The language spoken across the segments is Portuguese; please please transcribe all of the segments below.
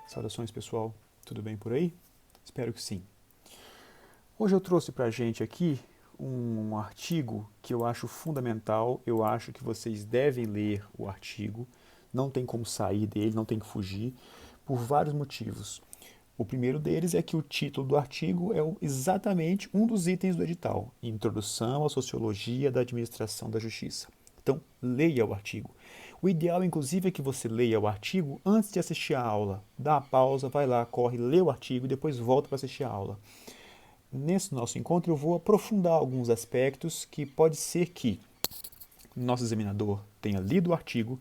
Saudações, pessoal. Tudo bem por aí? Espero que sim. Hoje eu trouxe para a gente aqui um artigo que eu acho fundamental. Eu acho que vocês devem ler o artigo. Não tem como sair dele, não tem que fugir, por vários motivos. O primeiro deles é que o título do artigo é exatamente um dos itens do edital: Introdução à Sociologia da Administração da Justiça. Então, leia o artigo. O ideal, inclusive, é que você leia o artigo antes de assistir a aula. Dá a pausa, vai lá, corre, lê o artigo e depois volta para assistir a aula. Nesse nosso encontro, eu vou aprofundar alguns aspectos que pode ser que nosso examinador tenha lido o artigo,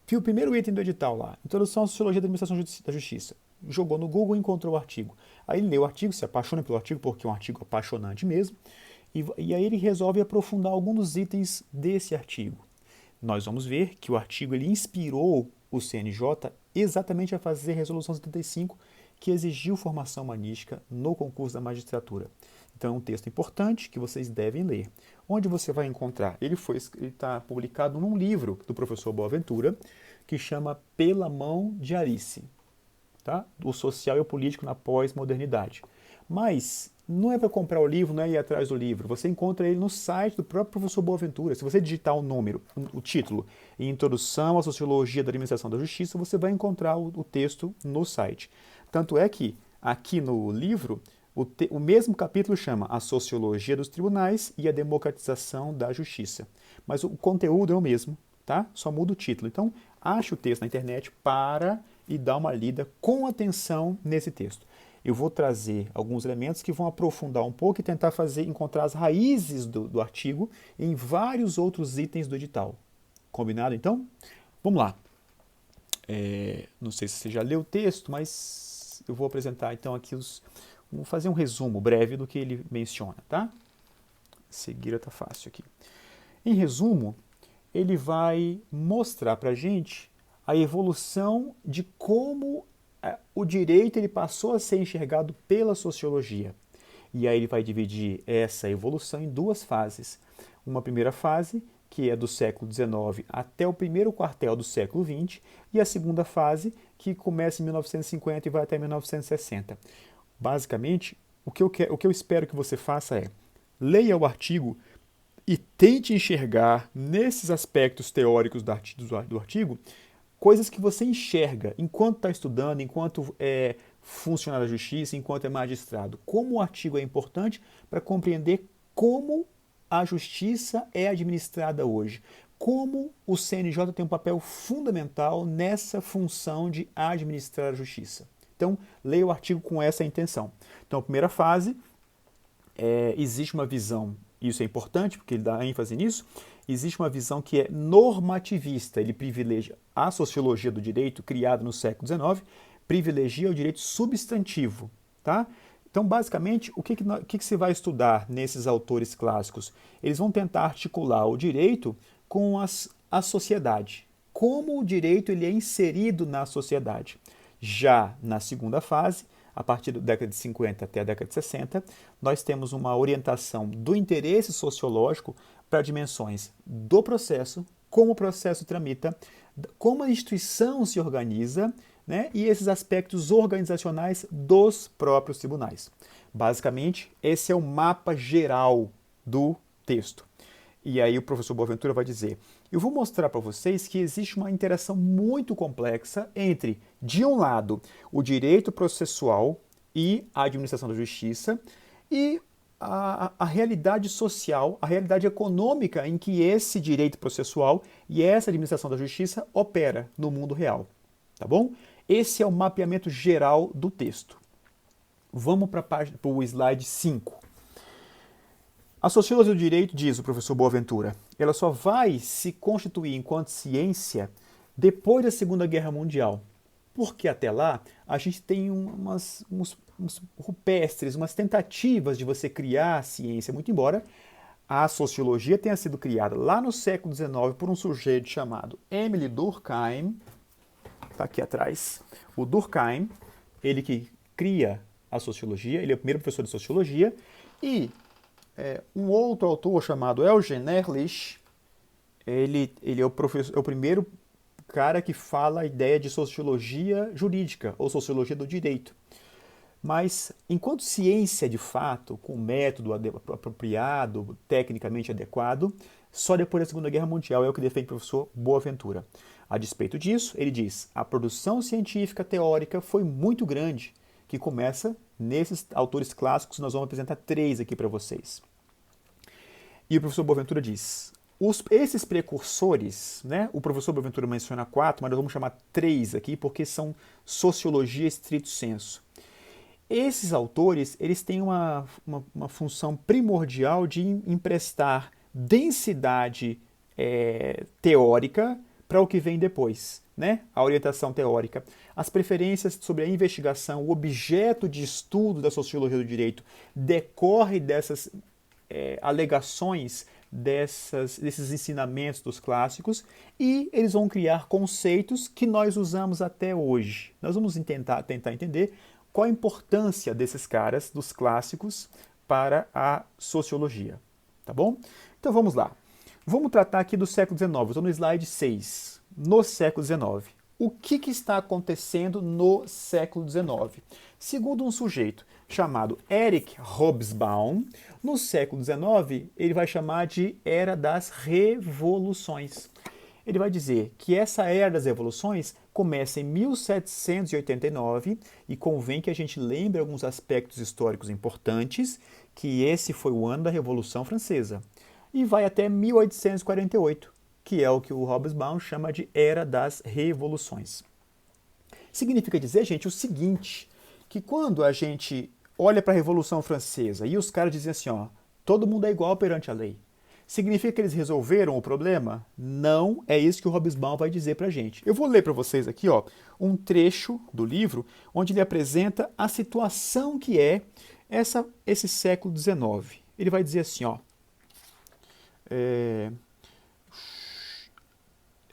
viu o primeiro item do edital lá, Introdução à Sociologia da Administração da Justiça, jogou no Google e encontrou o artigo. Aí ele lê o artigo, se apaixona pelo artigo, porque é um artigo apaixonante mesmo, e aí ele resolve aprofundar alguns dos itens desse artigo. Nós vamos ver que o artigo ele inspirou o CNJ exatamente a fazer a Resolução 75, que exigiu formação humanística no concurso da magistratura. Então é um texto importante que vocês devem ler. Onde você vai encontrar? Ele está publicado num livro do professor Boaventura, que chama Pela Mão de Alice, tá? O social e o político na pós-modernidade. Mas não é para comprar o livro, não é ir atrás do livro. Você encontra ele no site do próprio professor Boaventura. Se você digitar o número, o título, Introdução à Sociologia da Administração da Justiça, você vai encontrar o texto no site. Tanto é que, aqui no livro, o mesmo capítulo chama A Sociologia dos Tribunais e a Democratização da Justiça. Mas o conteúdo é o mesmo, tá? Só muda o título. Então, ache o texto na internet, para e dá uma lida com atenção nesse texto. Eu vou trazer alguns elementos que vão aprofundar um pouco e tentar encontrar as raízes do artigo em vários outros itens do edital. Combinado, então? Vamos lá. Não sei se você já leu o texto, mas eu vou apresentar então aqui vou fazer um resumo breve do que ele menciona, tá? Seguir está fácil aqui. Em resumo, ele vai mostrar para a gente a evolução de como o direito ele passou a ser enxergado pela sociologia. E aí ele vai dividir essa evolução em duas fases. Uma primeira fase, que é do século XIX até o primeiro quartel do século XX, e a segunda fase, que começa em 1950 e vai até 1960. Basicamente, o que eu espero que você faça é leia o artigo e tente enxergar nesses aspectos teóricos do artigo coisas que você enxerga enquanto está estudando, enquanto é funcionário da justiça, enquanto é magistrado. Como o artigo é importante para compreender como a justiça é administrada hoje. Como o CNJ tem um papel fundamental nessa função de administrar a justiça. Então, leia o artigo com essa intenção. Então, a primeira fase, existe uma visão, isso é importante porque ele dá ênfase nisso, existe uma visão que é normativista, ele privilegia a sociologia do direito, criada no século XIX, privilegia o direito substantivo, tá? Então, basicamente, o que você vai estudar nesses autores clássicos? Eles vão tentar articular o direito com a sociedade, como o direito ele é inserido na sociedade. Já na segunda fase, a partir da década de 50 até a década de 60, nós temos uma orientação do interesse sociológico para dimensões do processo, como o processo tramita, como a instituição se organiza, né, e esses aspectos organizacionais dos próprios tribunais. Basicamente, esse é o mapa geral do texto. E aí o professor Boaventura vai dizer, eu vou mostrar para vocês que existe uma interação muito complexa entre, de um lado, o direito processual e a administração da justiça, e a realidade social, a realidade econômica em que esse direito processual e essa administração da justiça opera no mundo real. Tá bom? Esse é o mapeamento geral do texto. Vamos para o slide 5. A sociologia do direito, diz o professor Boaventura, ela só vai se constituir enquanto ciência depois da Segunda Guerra Mundial. Porque até lá a gente tem uns rupestres, umas tentativas de você criar a ciência, muito embora a sociologia tenha sido criada lá no século XIX por um sujeito chamado Émile Durkheim, está aqui atrás, o Durkheim, ele que cria a sociologia, ele é o primeiro professor de sociologia, e um outro autor chamado Eugen Ehrlich, ele é o primeiro cara que fala a ideia de sociologia jurídica ou sociologia do direito. Mas, enquanto ciência de fato, com método apropriado, tecnicamente adequado, só depois da Segunda Guerra Mundial é o que defende o professor Boaventura. A despeito disso, ele diz, a produção científica teórica foi muito grande, que começa nesses autores clássicos, nós vamos apresentar 3 aqui para vocês. E o professor Boaventura diz, esses precursores, né, o professor Boaventura menciona 4, mas nós vamos chamar 3 aqui, porque são sociologia estrito sensu. Esses autores, eles têm uma função primordial de emprestar densidade teórica para o que vem depois, né? A orientação teórica. As preferências sobre a investigação, o objeto de estudo da sociologia do direito decorre dessas alegações, desses ensinamentos dos clássicos, e eles vão criar conceitos que nós usamos até hoje. Nós vamos tentar entender qual a importância desses caras, dos clássicos, para a sociologia. Tá bom? Então vamos lá. Vamos tratar aqui do século XIX. Estou no slide 6. No século XIX. O que está acontecendo no século XIX? Segundo um sujeito chamado Eric Hobsbawm, no século XIX ele vai chamar de Era das Revoluções. Ele vai dizer que essa Era das Revoluções começa em 1789 e convém que a gente lembre alguns aspectos históricos importantes, que esse foi o ano da Revolução Francesa, e vai até 1848, que é o que o Hobsbawm chama de Era das Revoluções. Significa dizer, gente, o seguinte, que quando a gente olha para a Revolução Francesa e os caras dizem assim, ó, todo mundo é igual perante a lei, significa que eles resolveram o problema? Não é isso que o Hobsbawm vai dizer para a gente. Eu vou ler para vocês aqui um trecho do livro onde ele apresenta a situação que é esse século XIX. Ele vai dizer assim,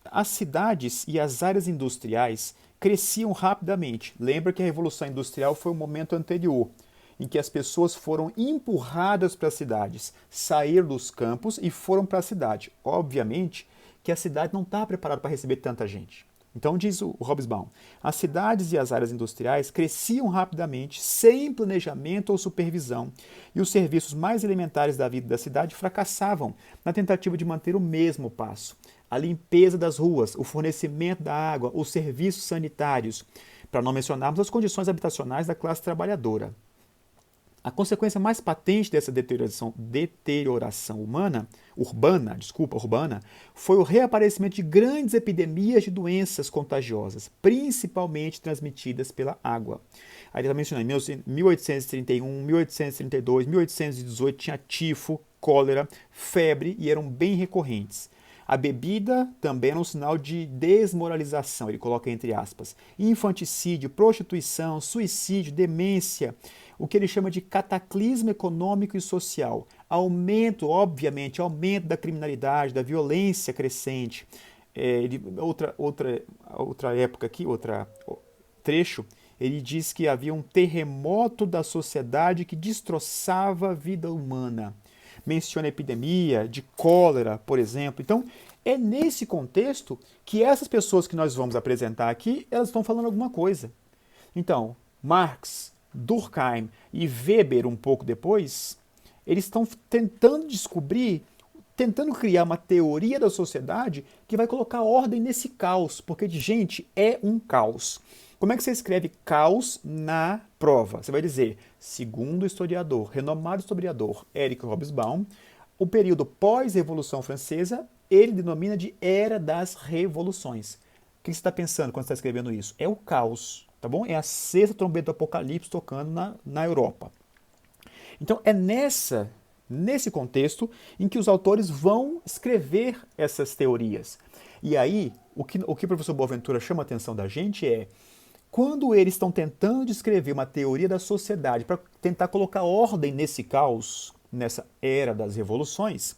as cidades e as áreas industriais cresciam rapidamente. Lembra que a Revolução Industrial foi o momento anterior, em que as pessoas foram empurradas para as cidades, saíram dos campos e foram para a cidade. Obviamente que a cidade não está preparada para receber tanta gente. Então diz o Hobsbawm, as cidades e as áreas industriais cresciam rapidamente, sem planejamento ou supervisão, e os serviços mais elementares da vida da cidade fracassavam na tentativa de manter o mesmo passo. A limpeza das ruas, o fornecimento da água, os serviços sanitários, para não mencionarmos as condições habitacionais da classe trabalhadora. A consequência mais patente dessa deterioração urbana, foi o reaparecimento de grandes epidemias de doenças contagiosas, principalmente transmitidas pela água. Aí ele está mencionando, em 1831, 1832, 1818 tinha tifo, cólera, febre e eram bem recorrentes. A bebida também era um sinal de desmoralização, ele coloca entre aspas. Infanticídio, prostituição, suicídio, demência, o que ele chama de cataclismo econômico e social. Aumento da criminalidade, da violência crescente. Outra época aqui, outro trecho, ele diz que havia um terremoto da sociedade que destroçava a vida humana. Menciona a epidemia de cólera, por exemplo. Então, é nesse contexto que essas pessoas que nós vamos apresentar aqui, elas estão falando alguma coisa. Então, Marx, Durkheim e Weber, um pouco depois, eles estão tentando criar uma teoria da sociedade que vai colocar ordem nesse caos, porque, gente, é um caos. Como é que você escreve caos na prova? Você vai dizer, segundo o historiador, renomado historiador Eric Hobsbawm, o período pós-Revolução Francesa, ele denomina de Era das Revoluções. O que você está pensando quando está escrevendo isso? É o caos, tá bom? É a sexta trombeta do Apocalipse tocando na Europa. Então, é nesse contexto em que os autores vão escrever essas teorias. E aí, o que o professor Boaventura chama a atenção da gente é quando eles estão tentando descrever uma teoria da sociedade para tentar colocar ordem nesse caos, nessa era das revoluções,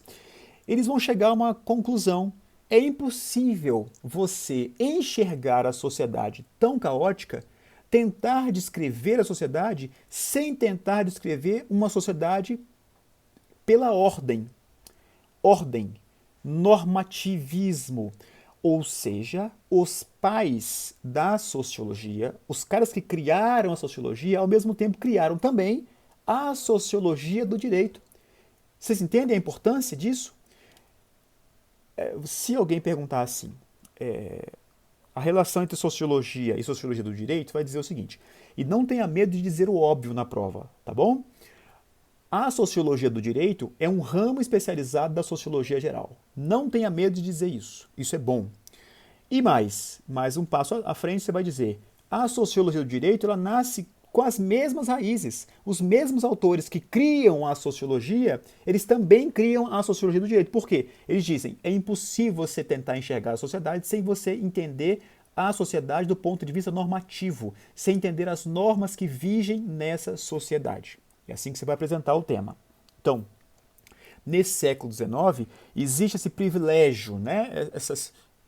eles vão chegar a uma conclusão. É impossível você enxergar a sociedade tão caótica, tentar descrever a sociedade sem tentar descrever uma sociedade pela ordem. Ordem, normativismo, Ou seja, os pais da sociologia, os caras que criaram a sociologia, ao mesmo tempo criaram também a sociologia do direito. Vocês entendem a importância disso? Se alguém perguntar assim, a relação entre sociologia e sociologia do direito, vai dizer o seguinte, e não tenha medo de dizer o óbvio na prova, tá bom? A sociologia do direito é um ramo especializado da sociologia geral. Não tenha medo de dizer isso. Isso é bom. E mais um passo à frente você vai dizer, a sociologia do direito ela nasce com as mesmas raízes. Os mesmos autores que criam a sociologia, eles também criam a sociologia do direito. Por quê? Eles dizem, é impossível você tentar enxergar a sociedade sem você entender a sociedade do ponto de vista normativo, sem entender as normas que vigem nessa sociedade. É assim que você vai apresentar o tema. Então, nesse século XIX, existe esse privilégio, né? Essa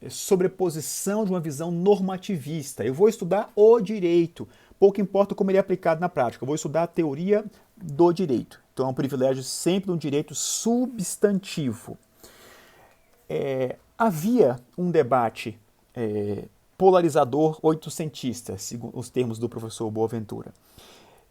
sobreposição de uma visão normativista. Eu vou estudar o direito, pouco importa como ele é aplicado na prática, eu vou estudar a teoria do direito. Então é um privilégio sempre de um direito substantivo. Havia um debate polarizador oitocentista, segundo os termos do professor Boaventura.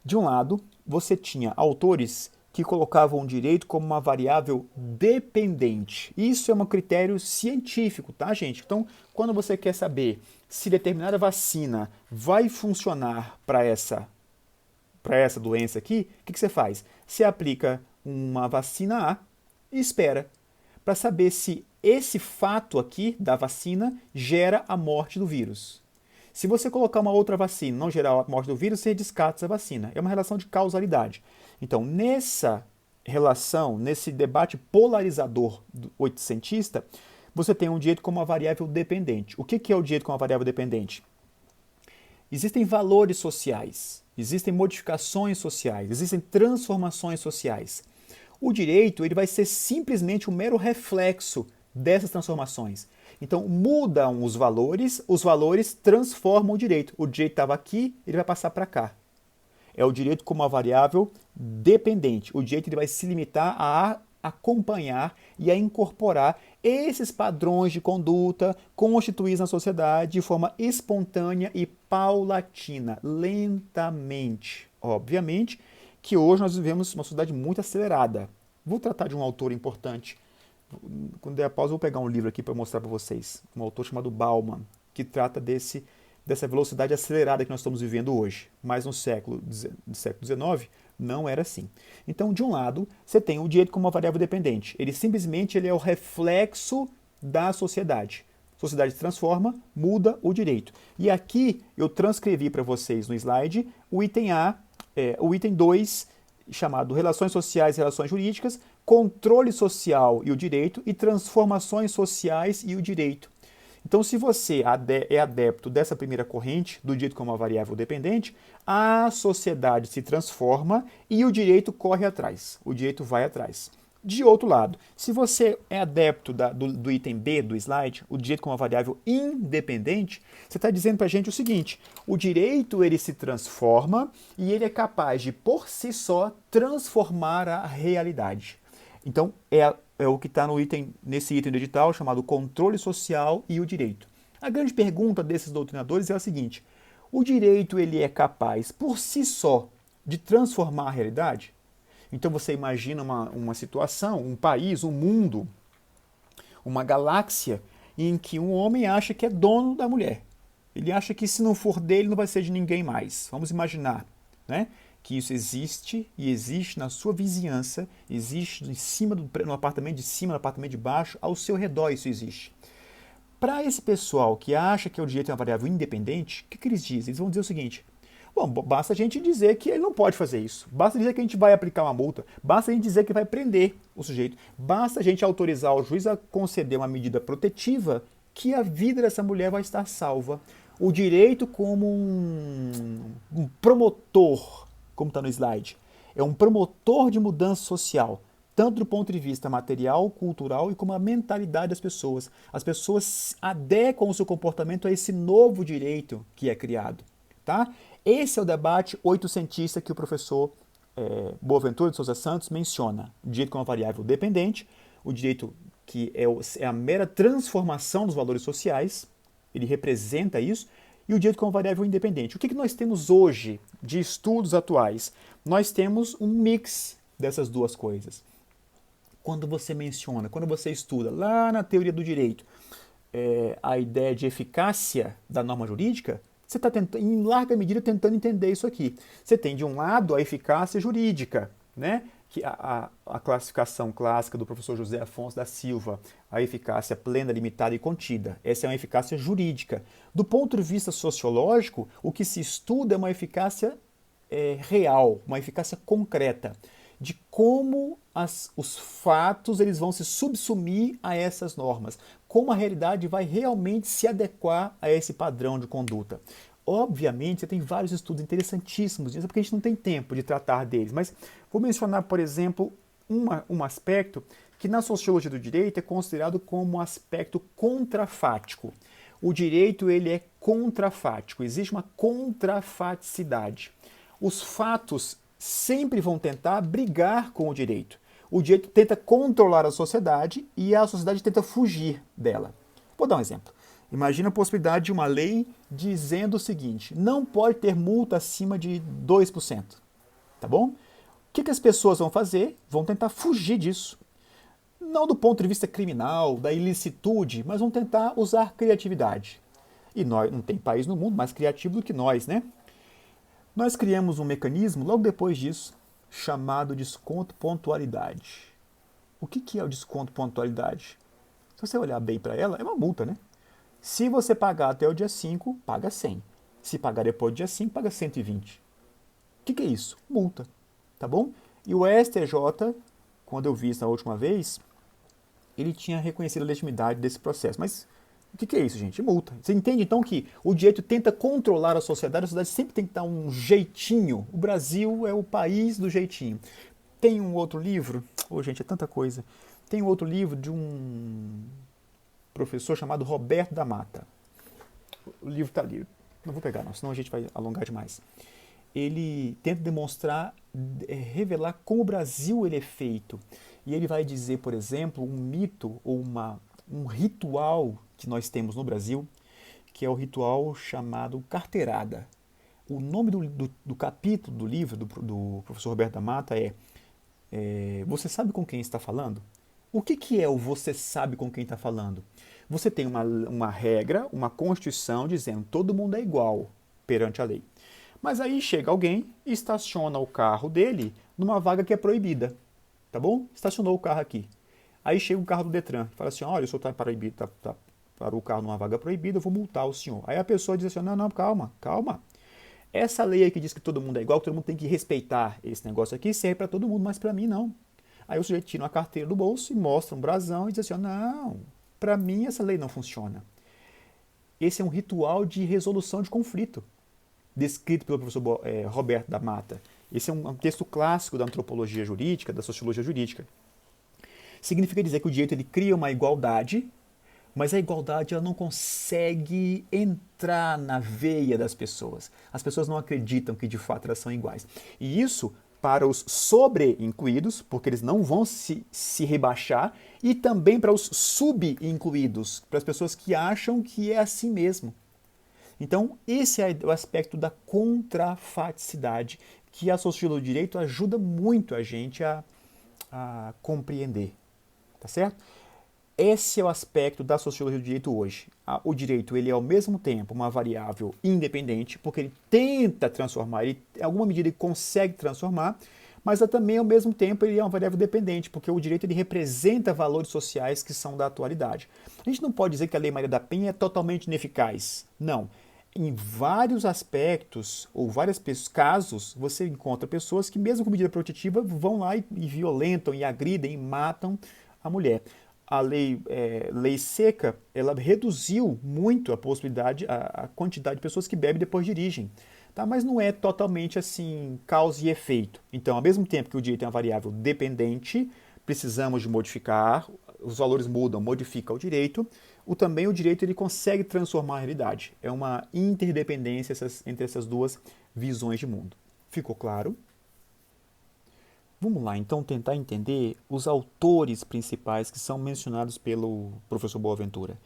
De um lado, você tinha autores que colocavam o direito como uma variável dependente. Isso é um critério científico, tá, gente? Então, quando você quer saber se determinada vacina vai funcionar para essa doença aqui, o que você faz? Você aplica uma vacina A e espera para saber se esse fato aqui da vacina gera a morte do vírus. Se você colocar uma outra vacina e não gerar a morte do vírus, você descarta essa vacina. É uma relação de causalidade. Então, nessa relação, nesse debate polarizador oitocentista, você tem um direito como uma variável dependente. O que é o direito como uma variável dependente? Existem valores sociais, existem modificações sociais, existem transformações sociais. O direito ele vai ser simplesmente um mero reflexo dessas transformações. Então, mudam os valores transformam o direito. O direito estava aqui, ele vai passar para cá. É o direito como uma variável dependente. O direito ele vai se limitar a acompanhar e a incorporar esses padrões de conduta constituídos na sociedade de forma espontânea e paulatina, lentamente. Obviamente que hoje nós vivemos uma sociedade muito acelerada. Vou tratar de um autor importante. Quando der a pausa, eu vou pegar um livro aqui para mostrar para vocês. Um autor chamado Bauman, que trata dessa velocidade acelerada que nós estamos vivendo hoje. Mas no século XIX, não era assim. Então, de um lado, você tem o direito como uma variável dependente. Ele simplesmente é o reflexo da sociedade. A sociedade se transforma, muda o direito. E aqui eu transcrevi para vocês no slide o item A, o item 2, chamado Relações Sociais e Relações Jurídicas, Controle Social e o Direito e Transformações Sociais e o Direito. Então, se você é adepto dessa primeira corrente, do direito como uma variável dependente, a sociedade se transforma e o direito corre atrás, o direito vai atrás. De outro lado, se você é adepto do item B do slide, o direito como uma variável independente, você está dizendo para a gente o seguinte, o direito ele se transforma e ele é capaz de, por si só, transformar a realidade. Então, é o que está nesse item do edital chamado controle social e o direito. A grande pergunta desses doutrinadores é a seguinte, o direito ele é capaz, por si só, de transformar a realidade? Então você imagina uma situação, um país, um mundo, uma galáxia em que um homem acha que é dono da mulher. Ele acha que se não for dele não vai ser de ninguém mais. Vamos imaginar, né? Que isso existe e existe na sua vizinhança, existe no apartamento de cima, no apartamento de baixo, ao seu redor isso existe. Para esse pessoal que acha que o direito é uma variável independente, o que eles dizem? Eles vão dizer o seguinte, bom, basta a gente dizer que ele não pode fazer isso, basta dizer que a gente vai aplicar uma multa, basta a gente dizer que vai prender o sujeito, basta a gente autorizar o juiz a conceder uma medida protetiva que a vida dessa mulher vai estar salva. O direito como um promotor, como está no slide, é um promotor de mudança social, tanto do ponto de vista material, cultural e como a mentalidade das pessoas. As pessoas adequam o seu comportamento a esse novo direito que é criado. Tá? Esse é o debate oitocentista que o professor Boaventura de Souza Santos menciona. O direito como uma variável dependente, o direito que é a mera transformação dos valores sociais, ele representa isso, e o direito como variável independente. O que nós temos hoje de estudos atuais? Nós temos um mix dessas duas coisas. Quando você estuda lá na teoria do direito, a ideia de eficácia da norma jurídica, você está, em larga medida, tentando entender isso aqui. Você tem, de um lado, a eficácia jurídica, né? Que a classificação clássica do professor José Afonso da Silva, a eficácia plena, limitada e contida. Essa é uma eficácia jurídica. Do ponto de vista sociológico, o que se estuda é uma eficácia real, uma eficácia concreta, de como os fatos eles vão se subsumir a essas normas, como a realidade vai realmente se adequar a esse padrão de conduta. Obviamente, você tem vários estudos interessantíssimos disso, porque a gente não tem tempo de tratar deles, mas vou mencionar, por exemplo, um aspecto que na sociologia do direito é considerado como um aspecto contrafático. O direito ele é contrafático, existe uma contrafaticidade. Os fatos sempre vão tentar brigar com o direito. O direito tenta controlar a sociedade e a sociedade tenta fugir dela. Vou dar um exemplo. Imagina a possibilidade de uma lei dizendo o seguinte: não pode ter multa acima de 2%. Tá bom? O que as pessoas vão fazer? Vão tentar fugir disso. Não do ponto de vista criminal, da ilicitude, mas vão tentar usar criatividade. E nós, não tem país no mundo mais criativo do que nós, né? Nós criamos um mecanismo, logo depois disso, chamado desconto pontualidade. O que é o desconto pontualidade? Se você olhar bem para ela, é uma multa, né? Se você pagar até o dia 5, paga 100. Se pagar depois do dia 5, paga 120. O que é isso? Multa. Tá bom? E o STJ, quando eu vi isso na última vez, ele tinha reconhecido a legitimidade desse processo. Mas o que é isso, gente? Multa. Você entende, então, que o direito tenta controlar a sociedade sempre tem que dar um jeitinho. O Brasil é o país do jeitinho. Tem um outro livro, gente, é tanta coisa. Tem um outro livro de um professor chamado Roberto da Mata. O livro está ali. Não vou pegar, não, senão a gente vai alongar demais. Ele tenta demonstrar, revelar como o Brasil ele é feito. E ele vai dizer, por exemplo, um mito ou um ritual que nós temos no Brasil, que é o ritual chamado carteirada. O nome do capítulo do livro do professor Roberto da Mata Você sabe com quem está falando? O que é o você sabe com quem está falando? Você tem uma regra, uma constituição dizendo que todo mundo é igual perante a lei. Mas aí chega alguém e estaciona o carro dele numa vaga que é proibida. Tá bom? Estacionou o carro aqui. Aí chega o carro do Detran e fala assim: olha, o senhor parou o carro numa vaga proibida, eu vou multar o senhor. Aí a pessoa diz assim: não, calma. Essa lei aí que diz que todo mundo é igual, que todo mundo tem que respeitar esse negócio aqui, serve para todo mundo, mas para mim não. Aí o sujeito tira uma carteira do bolso e mostra um brasão e diz assim: não, para mim essa lei não funciona. Esse é um ritual de resolução de conflito, descrito pelo professor Roberto da Mata. Esse é um texto clássico da antropologia jurídica, da sociologia jurídica. Significa dizer que o direito ele cria uma igualdade, mas a igualdade ela não consegue entrar na veia das pessoas. As pessoas não acreditam que de fato elas são iguais. E isso para os sobre-incluídos, porque eles não vão se rebaixar, e também para os sub-incluídos, para as pessoas que acham que é assim mesmo. Então, esse é o aspecto da contrafaticidade que a sociologia do direito ajuda muito a gente a compreender. Tá certo? Esse é o aspecto da sociologia do direito hoje. O direito ele é ao mesmo tempo uma variável independente, porque ele tenta transformar, em alguma medida ele consegue transformar, mas também ao mesmo tempo ele é uma variável dependente, porque o direito ele representa valores sociais que são da atualidade. A gente não pode dizer que a Lei Maria da Penha é totalmente ineficaz. Não. Em vários aspectos ou vários casos, você encontra pessoas que, mesmo com medida protetiva, vão lá e violentam, e agridem, e matam a mulher. A lei seca, ela reduziu muito a possibilidade, a quantidade de pessoas que bebem e depois dirigem. Tá? Mas não é totalmente assim, causa e efeito. Então, ao mesmo tempo que o direito é uma variável dependente, precisamos de modificar, os valores mudam, modifica o direito. Também o direito ele consegue transformar a realidade. É uma interdependência entre essas duas visões de mundo. Ficou claro? Vamos lá, então, tentar entender os autores principais que são mencionados pelo professor Boaventura.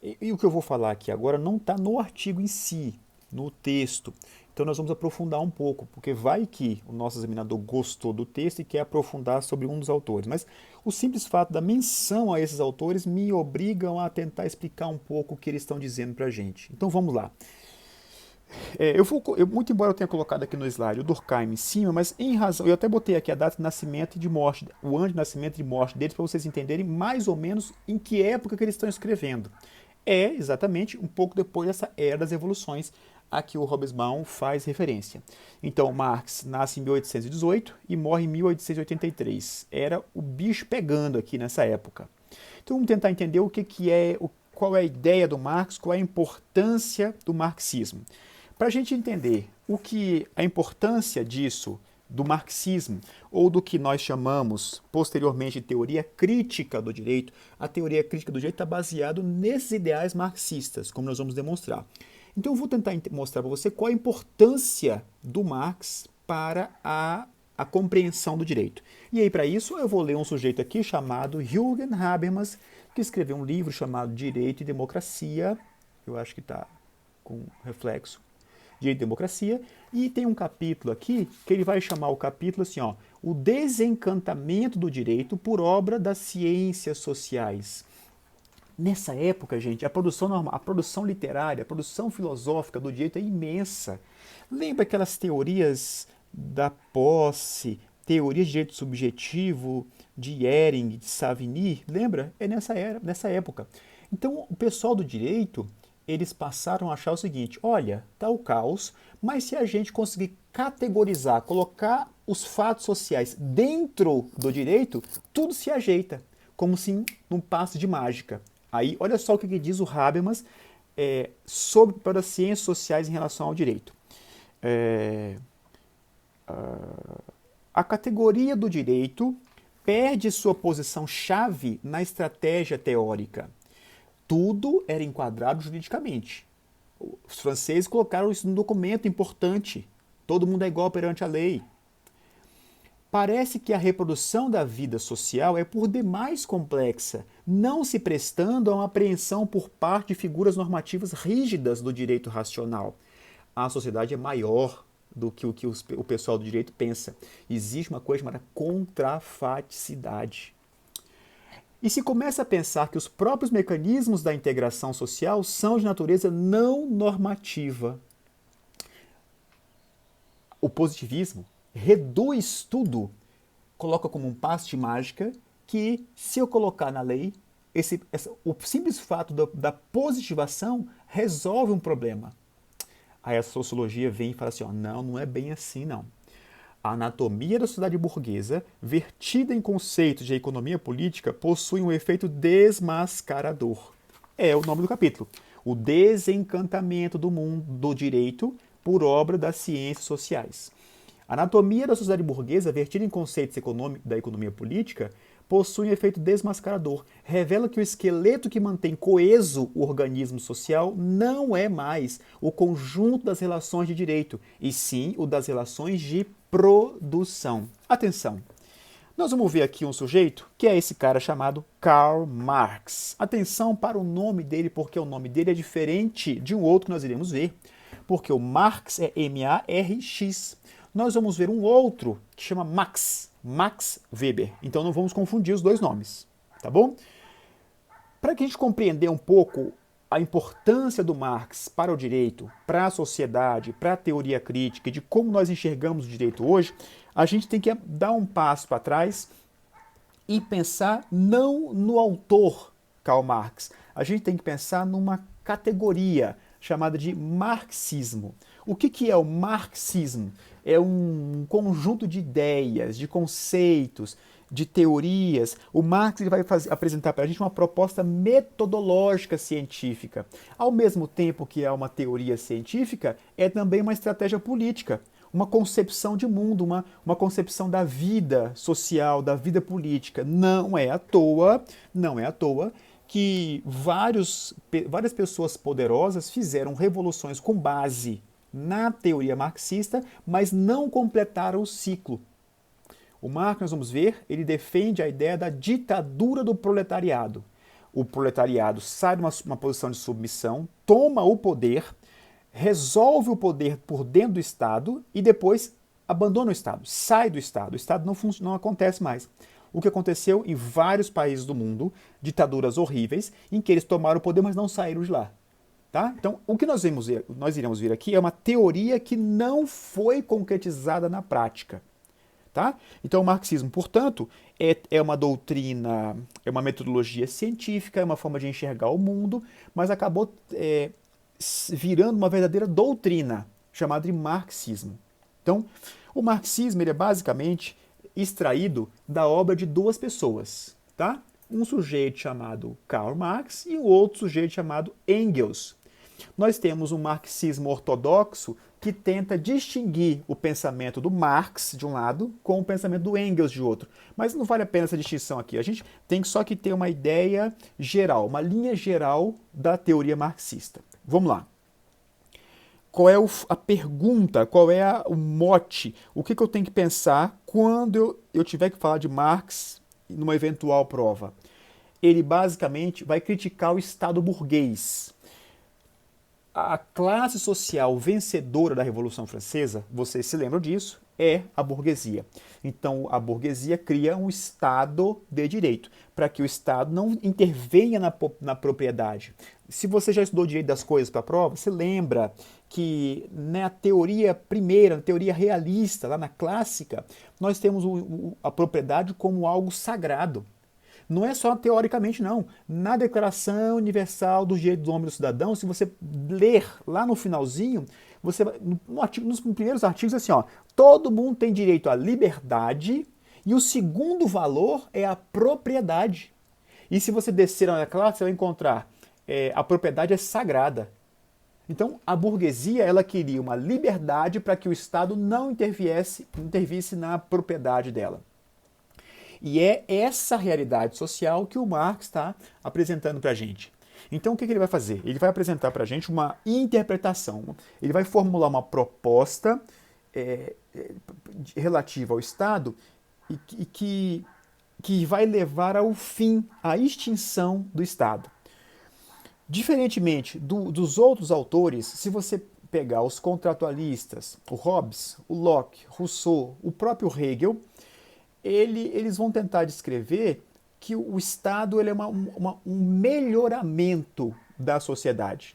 E o que eu vou falar aqui agora não está no artigo em si, no texto. Então nós vamos aprofundar um pouco, porque vai que o nosso examinador gostou do texto e quer aprofundar sobre um dos autores. Mas o simples fato da menção a esses autores me obrigam a tentar explicar um pouco o que eles estão dizendo para a gente. Então vamos lá. Muito embora eu tenha colocado aqui no slide o Durkheim em cima, mas em razão, eu até botei aqui a data de nascimento e de morte, o ano de nascimento e de morte deles, para vocês entenderem mais ou menos em que época que eles estão escrevendo. É exatamente um pouco depois dessa era das evoluções a que o Hobsbawm faz referência. Então, Marx nasce em 1818 e morre em 1883. Era o bicho pegando aqui nessa época. Então, vamos tentar entender qual é a ideia do Marx, qual é a importância do marxismo. Para a gente entender a importância disso, do marxismo, ou do que nós chamamos posteriormente de teoria crítica do direito, a teoria crítica do direito está baseada nesses ideais marxistas, como nós vamos demonstrar. Então eu vou tentar mostrar para você qual a importância do Marx para a compreensão do direito. E aí, para isso, eu vou ler um sujeito aqui chamado Jürgen Habermas, que escreveu um livro chamado Direito e Democracia, eu acho que está com reflexo, Direito e Democracia, e tem um capítulo aqui que ele vai chamar o capítulo assim, ó, O Desencantamento do Direito por Obra das Ciências Sociais. Nessa época, gente, a produção literária, a produção filosófica do direito é imensa. Lembra aquelas teorias da posse, teorias de direito subjetivo, de Ehring, de Savigny? Lembra? É nessa época. Então, o pessoal do direito, eles passaram a achar o seguinte, olha, tá o caos, mas se a gente conseguir categorizar, colocar os fatos sociais dentro do direito, tudo se ajeita, como se num passe de mágica. Aí, olha só o que diz o Habermas sobre para as ciências sociais em relação ao direito. A categoria do direito perde sua posição-chave na estratégia teórica. Tudo era enquadrado juridicamente. Os franceses colocaram isso num documento importante. Todo mundo é igual perante a lei. Parece que a reprodução da vida social é por demais complexa, não se prestando a uma apreensão por parte de figuras normativas rígidas do direito racional. A sociedade é maior do que o pessoal do direito pensa. Existe uma coisa chamada contrafaticidade. E se começa a pensar que os próprios mecanismos da integração social são de natureza não normativa. O positivismo reduz tudo, coloca como um passe de mágica que, se eu colocar na lei, o simples fato da positivação resolve um problema. Aí a sociologia vem e fala assim, ó, não é bem assim não. A anatomia da sociedade burguesa, vertida em conceitos de economia política, possui um efeito desmascarador. É o nome do capítulo. O desencantamento do mundo do direito por obra das ciências sociais. A anatomia da sociedade burguesa, vertida em conceitos da economia política, possui um efeito desmascarador. Revela que o esqueleto que mantém coeso o organismo social não é mais o conjunto das relações de direito, e sim o das relações de produção. Atenção! Nós vamos ver aqui um sujeito que é esse cara chamado Karl Marx. Atenção para o nome dele, porque o nome dele é diferente de um outro que nós iremos ver, porque o Marx é M-A-R-X. Nós vamos ver um outro que chama Max Weber. Então não vamos confundir os dois nomes, tá bom? Para que a gente compreender um pouco a importância do Marx para o direito, para a sociedade, para a teoria crítica e de como nós enxergamos o direito hoje, a gente tem que dar um passo para trás e pensar não no autor Karl Marx. A gente tem que pensar numa categoria chamada de marxismo. O que é o marxismo? É um conjunto de ideias, de conceitos, de teorias. O Marx ele vai apresentar para a gente uma proposta metodológica científica. Ao mesmo tempo que é uma teoria científica, é também uma estratégia política, uma concepção de mundo, uma concepção da vida social, da vida política. Não é à toa que várias pessoas poderosas fizeram revoluções com base na teoria marxista, mas não completaram o ciclo. O Marx, nós vamos ver, ele defende a ideia da ditadura do proletariado. O proletariado sai de uma posição de submissão, toma o poder, resolve o poder por dentro do Estado e depois abandona o Estado, sai do Estado. O Estado não acontece mais. O que aconteceu em vários países do mundo, ditaduras horríveis, em que eles tomaram o poder, mas não saíram de lá. Tá? Então, o que nós iremos ver aqui é uma teoria que não foi concretizada na prática. Tá? Então, o marxismo, portanto, é uma doutrina, é uma metodologia científica, é uma forma de enxergar o mundo, mas acabou virando uma verdadeira doutrina, chamada de marxismo. Então, o marxismo ele é basicamente extraído da obra de duas pessoas, tá? Um sujeito chamado Karl Marx e um outro sujeito chamado Engels. Nós temos um marxismo ortodoxo que tenta distinguir o pensamento do Marx, de um lado, com o pensamento do Engels, de outro. Mas não vale a pena essa distinção aqui. A gente tem só que ter uma ideia geral, uma linha geral da teoria marxista. Vamos lá. Qual é a pergunta, qual é o mote, o que eu tenho que pensar quando eu tiver que falar de Marx numa eventual prova? Ele basicamente vai criticar o Estado burguês. A classe social vencedora da Revolução Francesa, vocês se lembram disso, é a burguesia. Então, a burguesia cria um Estado de direito, para que o Estado não intervenha na propriedade. Se você já estudou direito das coisas para a prova, você lembra que na teoria primeira, na teoria realista, lá na clássica, nós temos a propriedade como algo sagrado. Não é só teoricamente, não. Na Declaração Universal dos Direitos do Homem e do Cidadão, se você ler lá no finalzinho, você nos primeiros artigos, assim, ó, todo mundo tem direito à liberdade e o segundo valor é a propriedade. E se você descer na classe, você vai encontrar a propriedade é sagrada. Então, a burguesia ela queria uma liberdade para que o Estado não intervisse na propriedade dela. E é essa realidade social que o Marx está apresentando para a gente. Então, o que ele vai fazer? Ele vai apresentar para a gente uma interpretação. Ele vai formular uma proposta relativa ao Estado e que vai levar ao fim, à extinção do Estado. Diferentemente dos outros autores, se você pegar os contratualistas, o Hobbes, o Locke, Rousseau, o próprio Hegel, eles vão tentar descrever que o Estado ele é um melhoramento da sociedade.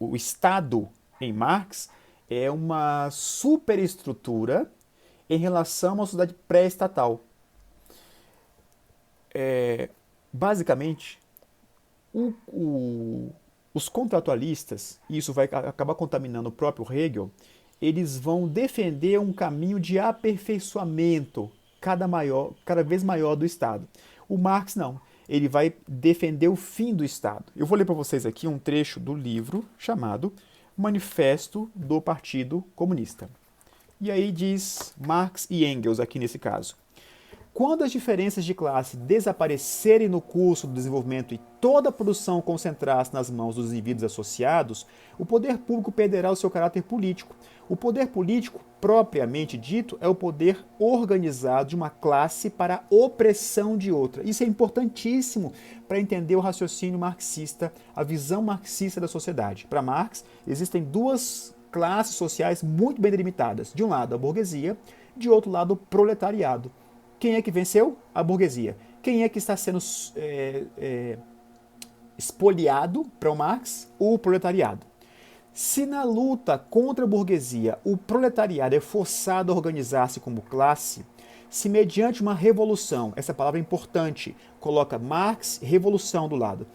O Estado, em Marx, é uma superestrutura em relação a uma sociedade pré-estatal. Basicamente, os contratualistas, e isso vai acabar contaminando o próprio Hegel, eles vão defender um caminho de aperfeiçoamento cada vez maior do Estado. O Marx não. Ele vai defender o fim do Estado. Eu vou ler para vocês aqui um trecho do livro chamado Manifesto do Partido Comunista. E aí diz Marx e Engels aqui nesse caso. Quando as diferenças de classe desaparecerem no curso do desenvolvimento e toda a produção concentrar-se nas mãos dos indivíduos associados, o poder público perderá o seu caráter político. O poder político, propriamente dito, é o poder organizado de uma classe para a opressão de outra. Isso é importantíssimo para entender o raciocínio marxista, a visão marxista da sociedade. Para Marx, existem duas classes sociais muito bem delimitadas. De um lado, a burguesia, de outro lado, o proletariado. Quem é que venceu? A burguesia. Quem é que está sendo espoliado para o Marx? O proletariado. Se na luta contra a burguesia o proletariado é forçado a organizar-se como classe, se mediante uma revolução, essa palavra é importante, coloca Marx, revolução do lado,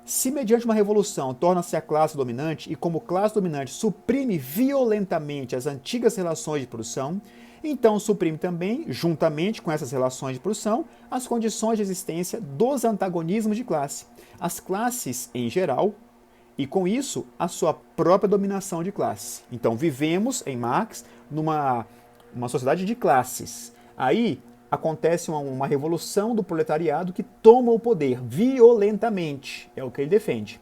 se mediante uma revolução torna-se a classe dominante e como classe dominante suprime violentamente as antigas relações de produção, então suprime também, juntamente com essas relações de produção, as condições de existência dos antagonismos de classe, as classes em geral, e com isso a sua própria dominação de classe. Então vivemos, em Marx, numa sociedade de classes. Aí acontece uma revolução do proletariado que toma o poder violentamente, é o que ele defende.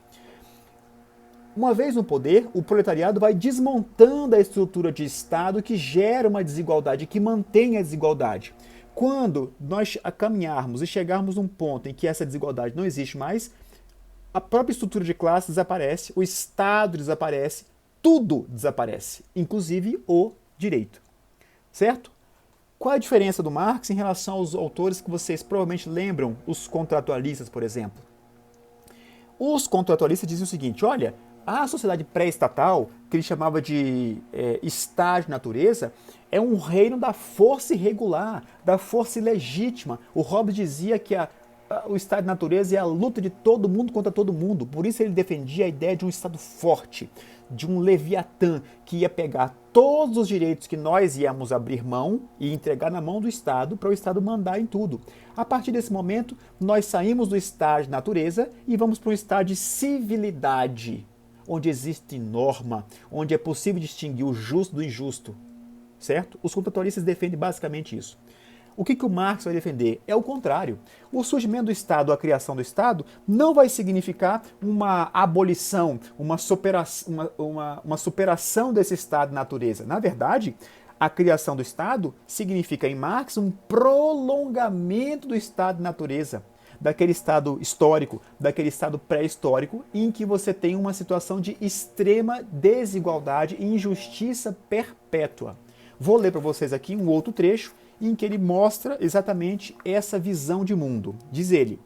Uma vez no poder, o proletariado vai desmontando a estrutura de Estado que gera uma desigualdade, que mantém a desigualdade. Quando nós caminharmos e chegarmos num ponto em que essa desigualdade não existe mais, a própria estrutura de classe desaparece, o Estado desaparece, tudo desaparece, inclusive o direito. Certo? Qual a diferença do Marx em relação aos autores que vocês provavelmente lembram, os contratualistas, por exemplo? Os contratualistas dizem o seguinte, olha, a sociedade pré-estatal, que ele chamava de estado de natureza, é um reino da força irregular, da força ilegítima. O Hobbes dizia que o estado de natureza é a luta de todo mundo contra todo mundo. Por isso ele defendia a ideia de um estado forte, de um Leviatã, que ia pegar todos os direitos que nós íamos abrir mão e entregar na mão do Estado para o Estado mandar em tudo. A partir desse momento, nós saímos do estado de natureza e vamos para um estado de civilidade, onde existe norma, onde é possível distinguir o justo do injusto, certo? Os contratualistas defendem basicamente isso. O que o Marx vai defender? É o contrário. O surgimento do Estado, a criação do Estado, não vai significar uma abolição, uma superação desse estado de natureza. Na verdade, a criação do Estado significa, em Marx, um prolongamento do estado de natureza, daquele estado histórico, daquele estado pré-histórico, em que você tem uma situação de extrema desigualdade e injustiça perpétua. Vou ler para vocês aqui um outro trecho em que ele mostra exatamente essa visão de mundo. Diz ele,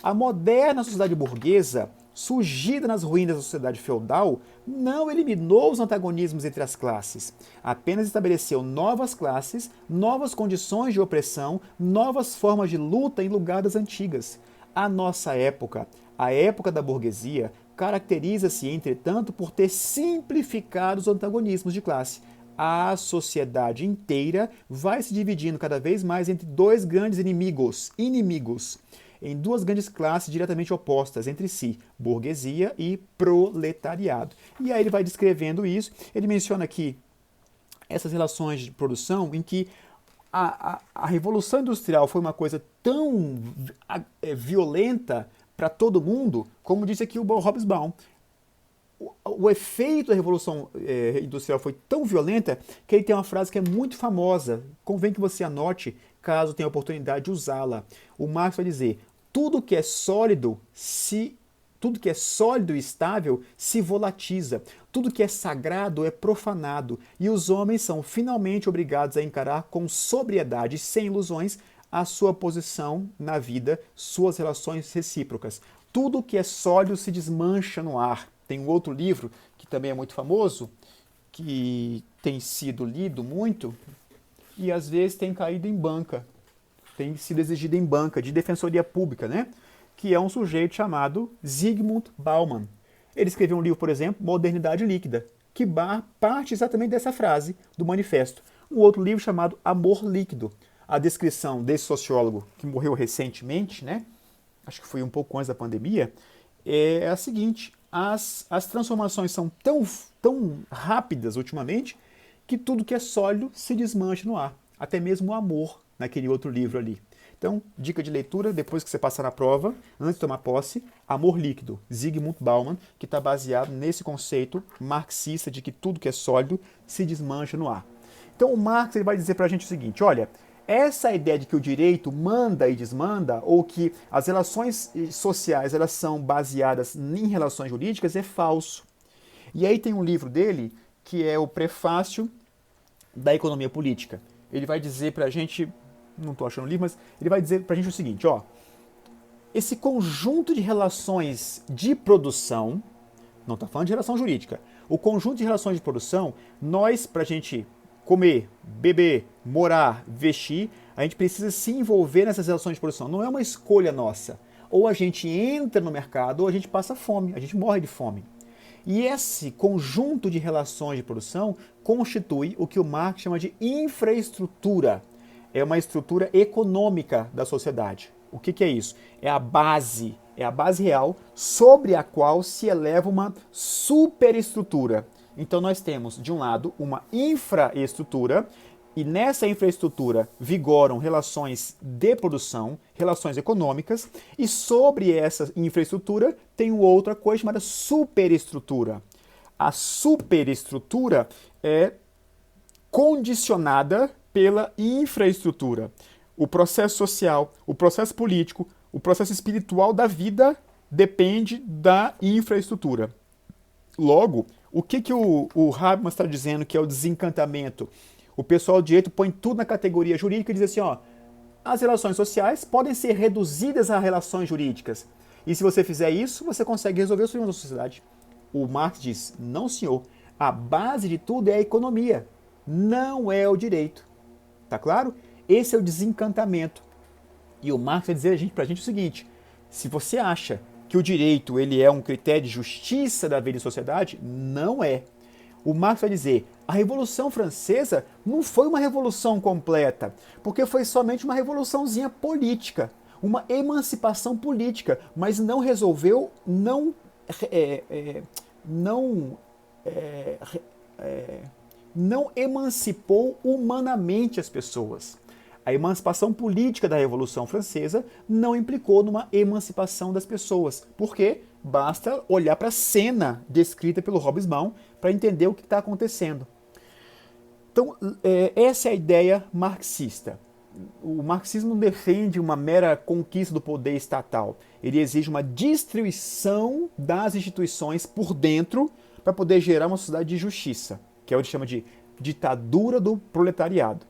a moderna sociedade burguesa, surgida nas ruínas da sociedade feudal, não eliminou os antagonismos entre as classes, apenas estabeleceu novas classes, novas condições de opressão, novas formas de luta em lugar das antigas. A nossa época, a época da burguesia, caracteriza-se, entretanto, por ter simplificado os antagonismos de classe. A sociedade inteira vai se dividindo cada vez mais entre dois grandes inimigos, em duas grandes classes diretamente opostas entre si, burguesia e proletariado. E aí ele vai descrevendo isso, ele menciona aqui essas relações de produção em que a Revolução Industrial foi uma coisa tão violenta para todo mundo, como disse aqui o Hobsbawm. O efeito da Revolução Industrial foi tão violenta que ele tem uma frase que é muito famosa. Convém que você anote, caso tenha a oportunidade de usá-la. O Marx vai dizer, tudo que é sólido e estável se volatiza. Tudo que é sagrado é profanado. E os homens são finalmente obrigados a encarar com sobriedade e sem ilusões a sua posição na vida, suas relações recíprocas. Tudo que é sólido se desmancha no ar. Tem um outro livro que também é muito famoso, que tem sido lido muito e às vezes tem caído em banca, tem sido exigido em banca, de defensoria pública, né? Que é um sujeito chamado Zygmunt Bauman. Ele escreveu um livro, por exemplo, Modernidade Líquida, que parte exatamente dessa frase do manifesto. Um outro livro chamado Amor Líquido. A descrição desse sociólogo que morreu recentemente, né? Acho que foi um pouco antes da pandemia, é a seguinte: as transformações são tão rápidas ultimamente que tudo que é sólido se desmancha no ar. Até mesmo o amor, naquele outro livro ali. Então, dica de leitura, depois que você passar na prova, antes de tomar posse, Amor Líquido, Zygmunt Bauman, que está baseado nesse conceito marxista de que tudo que é sólido se desmancha no ar. Então, o Marx ele vai dizer para a gente o seguinte, olha, essa ideia de que o direito manda e desmanda, ou que as relações sociais elas são baseadas em relações jurídicas, é falso. E aí tem um livro dele, que é o Prefácio da Economia Política. Ele vai dizer para a gente, não estou achando o livro, mas ele vai dizer para a gente o seguinte, ó, esse conjunto de relações de produção, não está falando de relação jurídica, o conjunto de relações de produção, nós, para a gente comer, beber, morar, vestir, a gente precisa se envolver nessas relações de produção. Não é uma escolha nossa. Ou a gente entra no mercado ou a gente passa fome, a gente morre de fome. E esse conjunto de relações de produção constitui o que o Marx chama de infraestrutura. É uma estrutura econômica da sociedade. O que é isso? É a base real sobre a qual se eleva uma superestrutura. Então nós temos, de um lado, uma infraestrutura, e nessa infraestrutura vigoram relações de produção, relações econômicas, e sobre essa infraestrutura tem outra coisa chamada superestrutura. A superestrutura é condicionada pela infraestrutura. o processo social, o processo político, o processo espiritual da vida depende da infraestrutura. Logo, o que o Habermas está dizendo que é o desencantamento? O pessoal de direito põe tudo na categoria jurídica e diz assim, ó, as relações sociais podem ser reduzidas a relações jurídicas. E se você fizer isso, você consegue resolver os problemas da sociedade. O Marx diz, não senhor, a base de tudo é a economia, não é o direito. Tá claro? Esse é o desencantamento. E o Marx vai dizer pra gente o seguinte, se você acha que o direito ele é um critério de justiça da vida em sociedade, não é. O Marx vai dizer, a Revolução Francesa não foi uma revolução completa, porque foi somente uma revoluçãozinha política, uma emancipação política, mas não resolveu, não emancipou humanamente as pessoas. A emancipação política da Revolução Francesa não implicou numa emancipação das pessoas. Por quê? Basta olhar para a cena descrita pelo Hobsbawm para entender o que está acontecendo. Então, essa é a ideia marxista. O marxismo não defende uma mera conquista do poder estatal. Ele exige uma destruição das instituições por dentro para poder gerar uma sociedade de justiça, que é o que chama de ditadura do proletariado.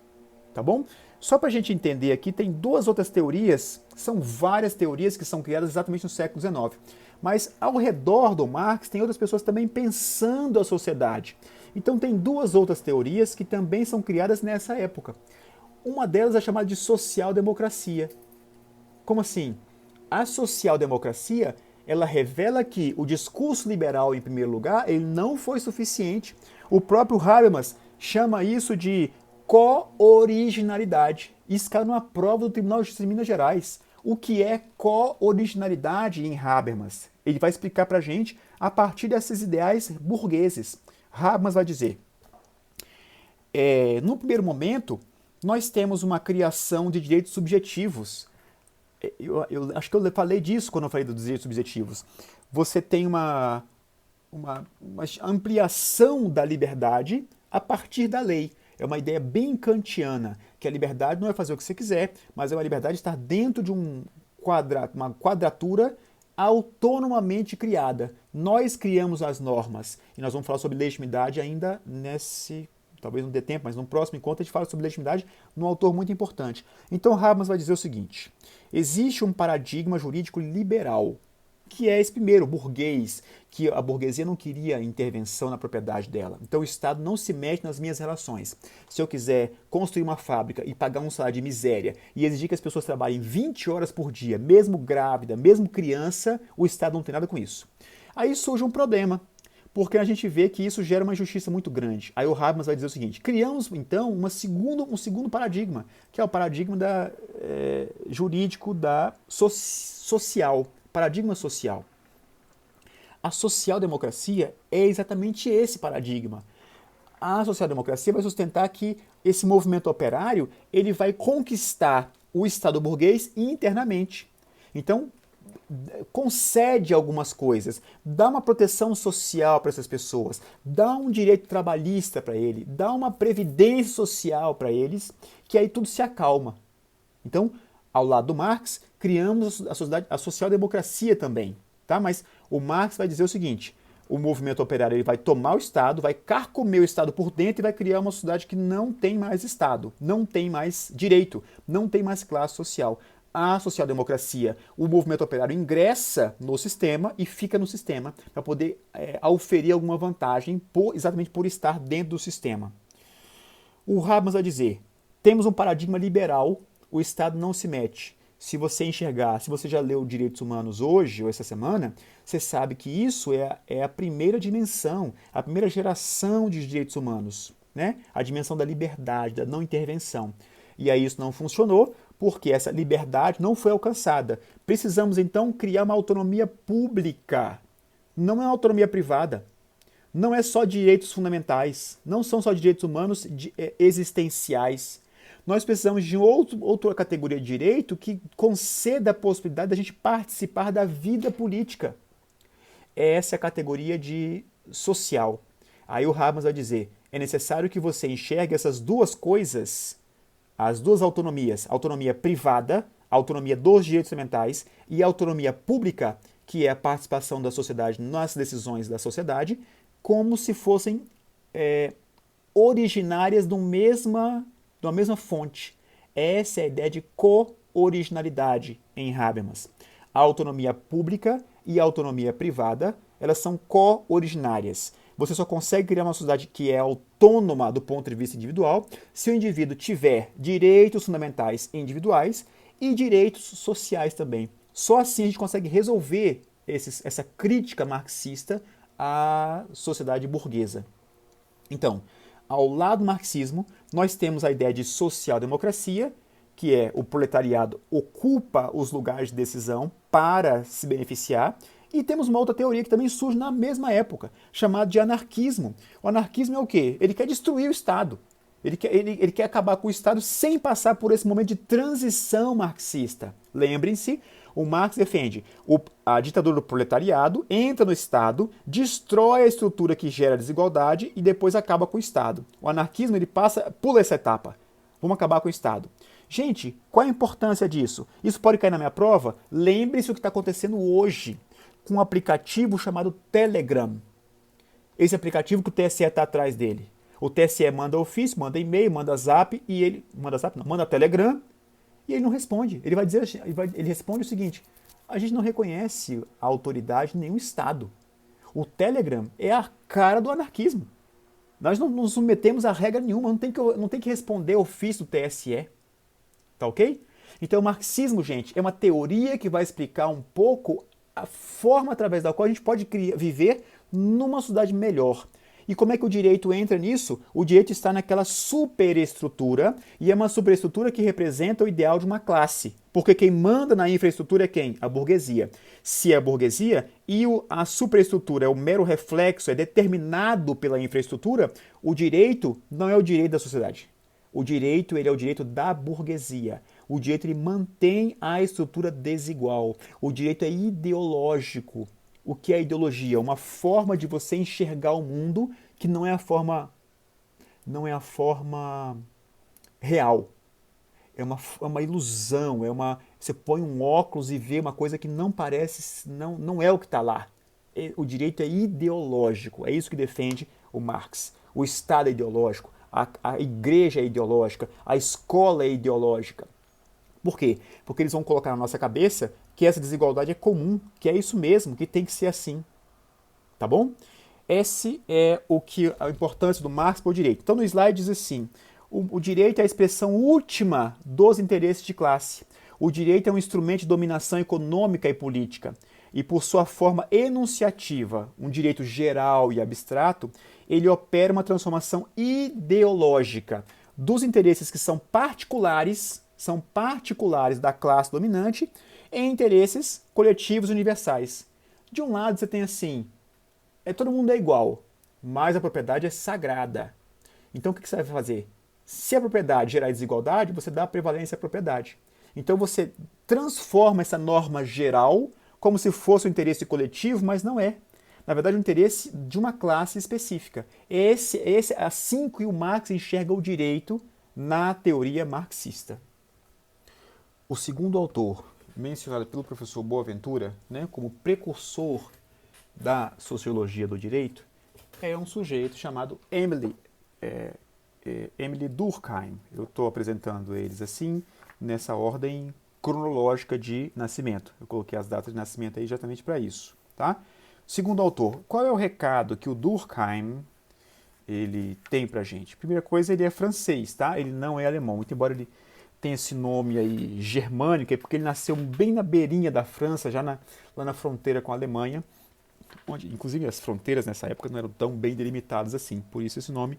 Tá bom? Só para a gente entender aqui, tem duas outras teorias, são várias teorias que são criadas exatamente no século XIX. Mas ao redor do Marx tem outras pessoas também pensando a sociedade. Então tem duas outras teorias que também são criadas nessa época. Uma delas é chamada de social-democracia. Como assim? A social-democracia, ela revela que o discurso liberal, em primeiro lugar, ele não foi suficiente. O próprio Habermas chama isso de co-originalidade. Isso caiu numa prova do Tribunal de Justiça de Minas Gerais. O que é co-originalidade em Habermas? Ele vai explicar para a gente a partir desses ideais burgueses. Habermas vai dizer, no primeiro momento, nós temos uma criação de direitos subjetivos. Eu acho que eu falei disso quando eu falei dos direitos subjetivos. Você tem uma ampliação da liberdade a partir da lei. É uma ideia bem kantiana, que a liberdade não é fazer o que você quiser, mas é uma liberdade de estar dentro de uma quadratura autonomamente criada. Nós criamos as normas, e nós vamos falar sobre legitimidade ainda talvez não dê tempo, mas no próximo encontro a gente fala sobre legitimidade num autor muito importante. Então Habermas vai dizer o seguinte, existe um paradigma jurídico liberal, que é esse primeiro, burguês, que a burguesia não queria intervenção na propriedade dela. Então o Estado não se mete nas minhas relações. Se eu quiser construir uma fábrica e pagar um salário de miséria e exigir que as pessoas trabalhem 20 horas por dia, mesmo grávida, mesmo criança, o Estado não tem nada com isso. Aí surge um problema, porque a gente vê que isso gera uma injustiça muito grande. Aí o Habermas vai dizer o seguinte, criamos então um segundo paradigma, que é o paradigma jurídico da social. Paradigma social. A social-democracia é exatamente esse paradigma. A social-democracia vai sustentar que esse movimento operário ele vai conquistar o Estado burguês internamente. Então, concede algumas coisas, dá uma proteção social para essas pessoas, dá um direito trabalhista para ele, dá uma previdência social para eles, que aí tudo se acalma. Então, ao lado do Marx, criamos a social-democracia também. Tá? Mas o Marx vai dizer o seguinte, o movimento operário ele vai tomar o Estado, vai carcomer o Estado por dentro e vai criar uma sociedade que não tem mais Estado, não tem mais direito, não tem mais classe social. A social-democracia, o movimento operário ingressa no sistema e fica no sistema para poder oferir alguma vantagem exatamente por estar dentro do sistema. O Habermas vai dizer, temos um paradigma liberal, o Estado não se mete. Se você enxergar, se você já leu Direitos Humanos hoje ou essa semana, você sabe que isso é a primeira dimensão, a primeira geração de direitos humanos, né? A dimensão da liberdade, da não intervenção. E aí isso não funcionou porque essa liberdade não foi alcançada. Precisamos então criar uma autonomia pública, não é uma autonomia privada. Não é só direitos fundamentais, não são só direitos humanos existenciais. Nós precisamos de outra categoria de direito que conceda a possibilidade da gente participar da vida política. Essa é a categoria de social. Aí o Habermas vai dizer, é necessário que você enxergue essas duas coisas as duas autonomias, autonomia privada, autonomia dos direitos fundamentais, e autonomia pública, que é a participação da sociedade nas decisões da sociedade, como se fossem originárias de uma mesma fonte. Essa é a ideia de co-originalidade em Habermas. A autonomia pública e a autonomia privada, elas são co-originárias. Você só consegue criar uma sociedade que é autônoma do ponto de vista individual se o indivíduo tiver direitos fundamentais individuais e direitos sociais também. Só assim a gente consegue resolver essa crítica marxista à sociedade burguesa. Então, ao lado do marxismo, nós temos a ideia de social-democracia, que é o proletariado ocupa os lugares de decisão para se beneficiar, e temos uma outra teoria que também surge na mesma época, chamada de anarquismo. O anarquismo é o quê? Ele quer destruir o Estado. Ele quer acabar com o Estado sem passar por esse momento de transição marxista. Lembrem-se, o Marx defende a ditadura do proletariado, entra no Estado, destrói a estrutura que gera desigualdade e depois acaba com o Estado. O anarquismo ele pula essa etapa. Vamos acabar com o Estado. Gente, qual a importância disso? Isso pode cair na minha prova? Lembre-se o que está acontecendo hoje com um aplicativo chamado Telegram. Esse aplicativo que o TSE está atrás dele. O TSE manda ofício, manda e-mail, manda zap e ele... Manda Telegram e ele não responde. Ele vai dizer, ele responde o seguinte: a gente não reconhece a autoridade de nenhum Estado. O Telegram é a cara do anarquismo. Nós não nos submetemos a regra nenhuma, não tem que responder ofício do TSE. Tá ok? Então o marxismo, gente, é uma teoria que vai explicar um pouco a forma através da qual a gente pode viver numa sociedade melhor. E como é que o direito entra nisso? O direito está naquela superestrutura, e é uma superestrutura que representa o ideal de uma classe. Porque quem manda na infraestrutura é quem? A burguesia. Se é a burguesia e a superestrutura é o mero reflexo, é determinado pela infraestrutura, o direito não é o direito da sociedade. O direito ele é o direito da burguesia. O direito ele mantém a estrutura desigual. O direito é ideológico. O que é ideologia? Uma forma de você enxergar o mundo que não é a forma real. É uma ilusão, você põe um óculos e vê uma coisa que não parece, não é o que está lá. O direito é ideológico, é isso que defende o Marx. O Estado é ideológico, a igreja é ideológica, a escola é ideológica. Por quê? Porque eles vão colocar na nossa cabeça que essa desigualdade é comum, que é isso mesmo, que tem que ser assim. Tá bom? Esse é a importância do Marx para o direito. Então no slide diz assim: o direito é a expressão última dos interesses de classe. O direito é um instrumento de dominação econômica e política. E por sua forma enunciativa, um direito geral e abstrato, ele opera uma transformação ideológica dos interesses que são particulares da classe dominante em interesses coletivos universais. De um lado você tem assim, todo mundo é igual, mas a propriedade é sagrada. Então o que você vai fazer? Se a propriedade gerar desigualdade, você dá prevalência à propriedade. Então você transforma essa norma geral como se fosse um interesse coletivo, mas não é. Na verdade, é um interesse de uma classe específica. Assim que o Marx enxerga o direito na teoria marxista. O segundo autor, mencionado pelo professor Boaventura, como precursor da sociologia do direito, é um sujeito chamado Emile Durkheim. Eu estou apresentando eles assim, nessa ordem cronológica de nascimento. Eu coloquei as datas de nascimento aí exatamente para isso. Tá? Segundo autor, qual é o recado que o Durkheim ele tem para a gente? Primeira coisa, ele é francês, tá? Ele não é alemão, muito embora ele tenha esse nome aí germânico, é porque ele nasceu bem na beirinha da França, lá na fronteira com a Alemanha, onde, inclusive, as fronteiras nessa época não eram tão bem delimitadas assim, por isso esse nome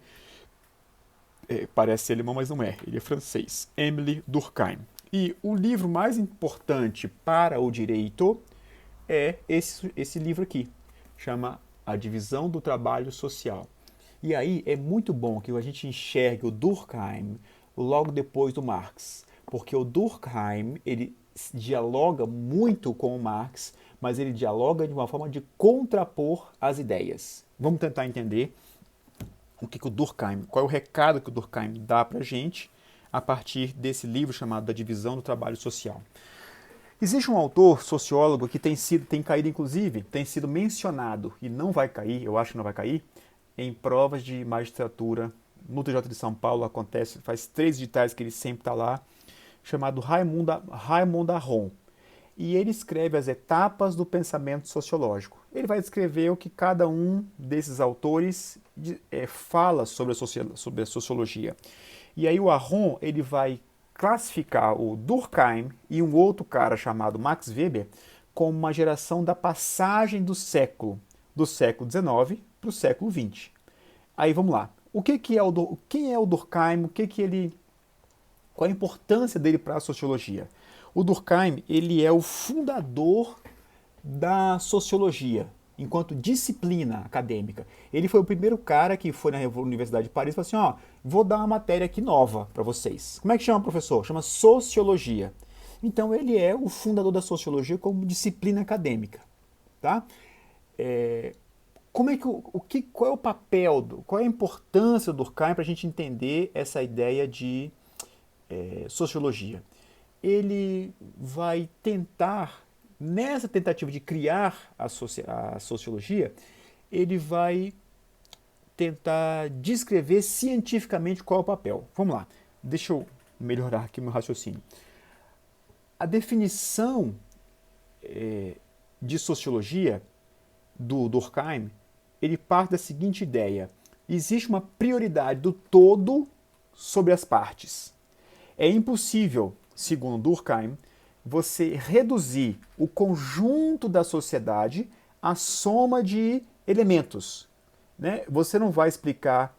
parece ser alemão, mas não é, ele é francês, Emile Durkheim. E o livro mais importante para o direito é esse livro aqui, chama A Divisão do Trabalho Social. E aí é muito bom que a gente enxergue o Durkheim logo depois do Marx, porque o Durkheim ele dialoga muito com o Marx, mas ele dialoga de uma forma de contrapor as ideias. Vamos tentar entender qual é o recado que o Durkheim dá para a gente a partir desse livro chamado Da Divisão do Trabalho Social. Existe um autor, sociólogo, que tem caído, inclusive, tem sido mencionado, e não vai cair, eu acho que não vai cair, em provas de magistratura no TJ de São Paulo, acontece, faz 3 editais que ele sempre está lá, chamado Raymond Aron. E ele escreve as etapas do pensamento sociológico. Ele vai descrever o que cada um desses autores fala sobre a sociologia. E aí o Aron, ele vai classificar o Durkheim e um outro cara chamado Max Weber como uma geração da passagem do século XIX para o século XX. Aí vamos lá. Quem é o Durkheim? Qual a importância dele para a sociologia? O Durkheim, ele é o fundador da sociologia, enquanto disciplina acadêmica. Ele foi o primeiro cara que foi na Universidade de Paris e falou assim, vou dar uma matéria aqui nova para vocês. Como é que chama, professor? Chama sociologia. Então, ele é o fundador da sociologia como disciplina acadêmica. Tá? Qual é o papel, qual é a importância do Durkheim para a gente entender essa ideia de sociologia? Ele vai tentar, nessa tentativa de criar a sociologia, ele vai tentar descrever cientificamente qual é o papel. Vamos lá, deixa eu melhorar aqui o meu raciocínio. A definição de sociologia do Durkheim, ele parte da seguinte ideia: existe uma prioridade do todo sobre as partes. É impossível, segundo Durkheim, você reduzir o conjunto da sociedade à soma de elementos. Né? Você não vai explicar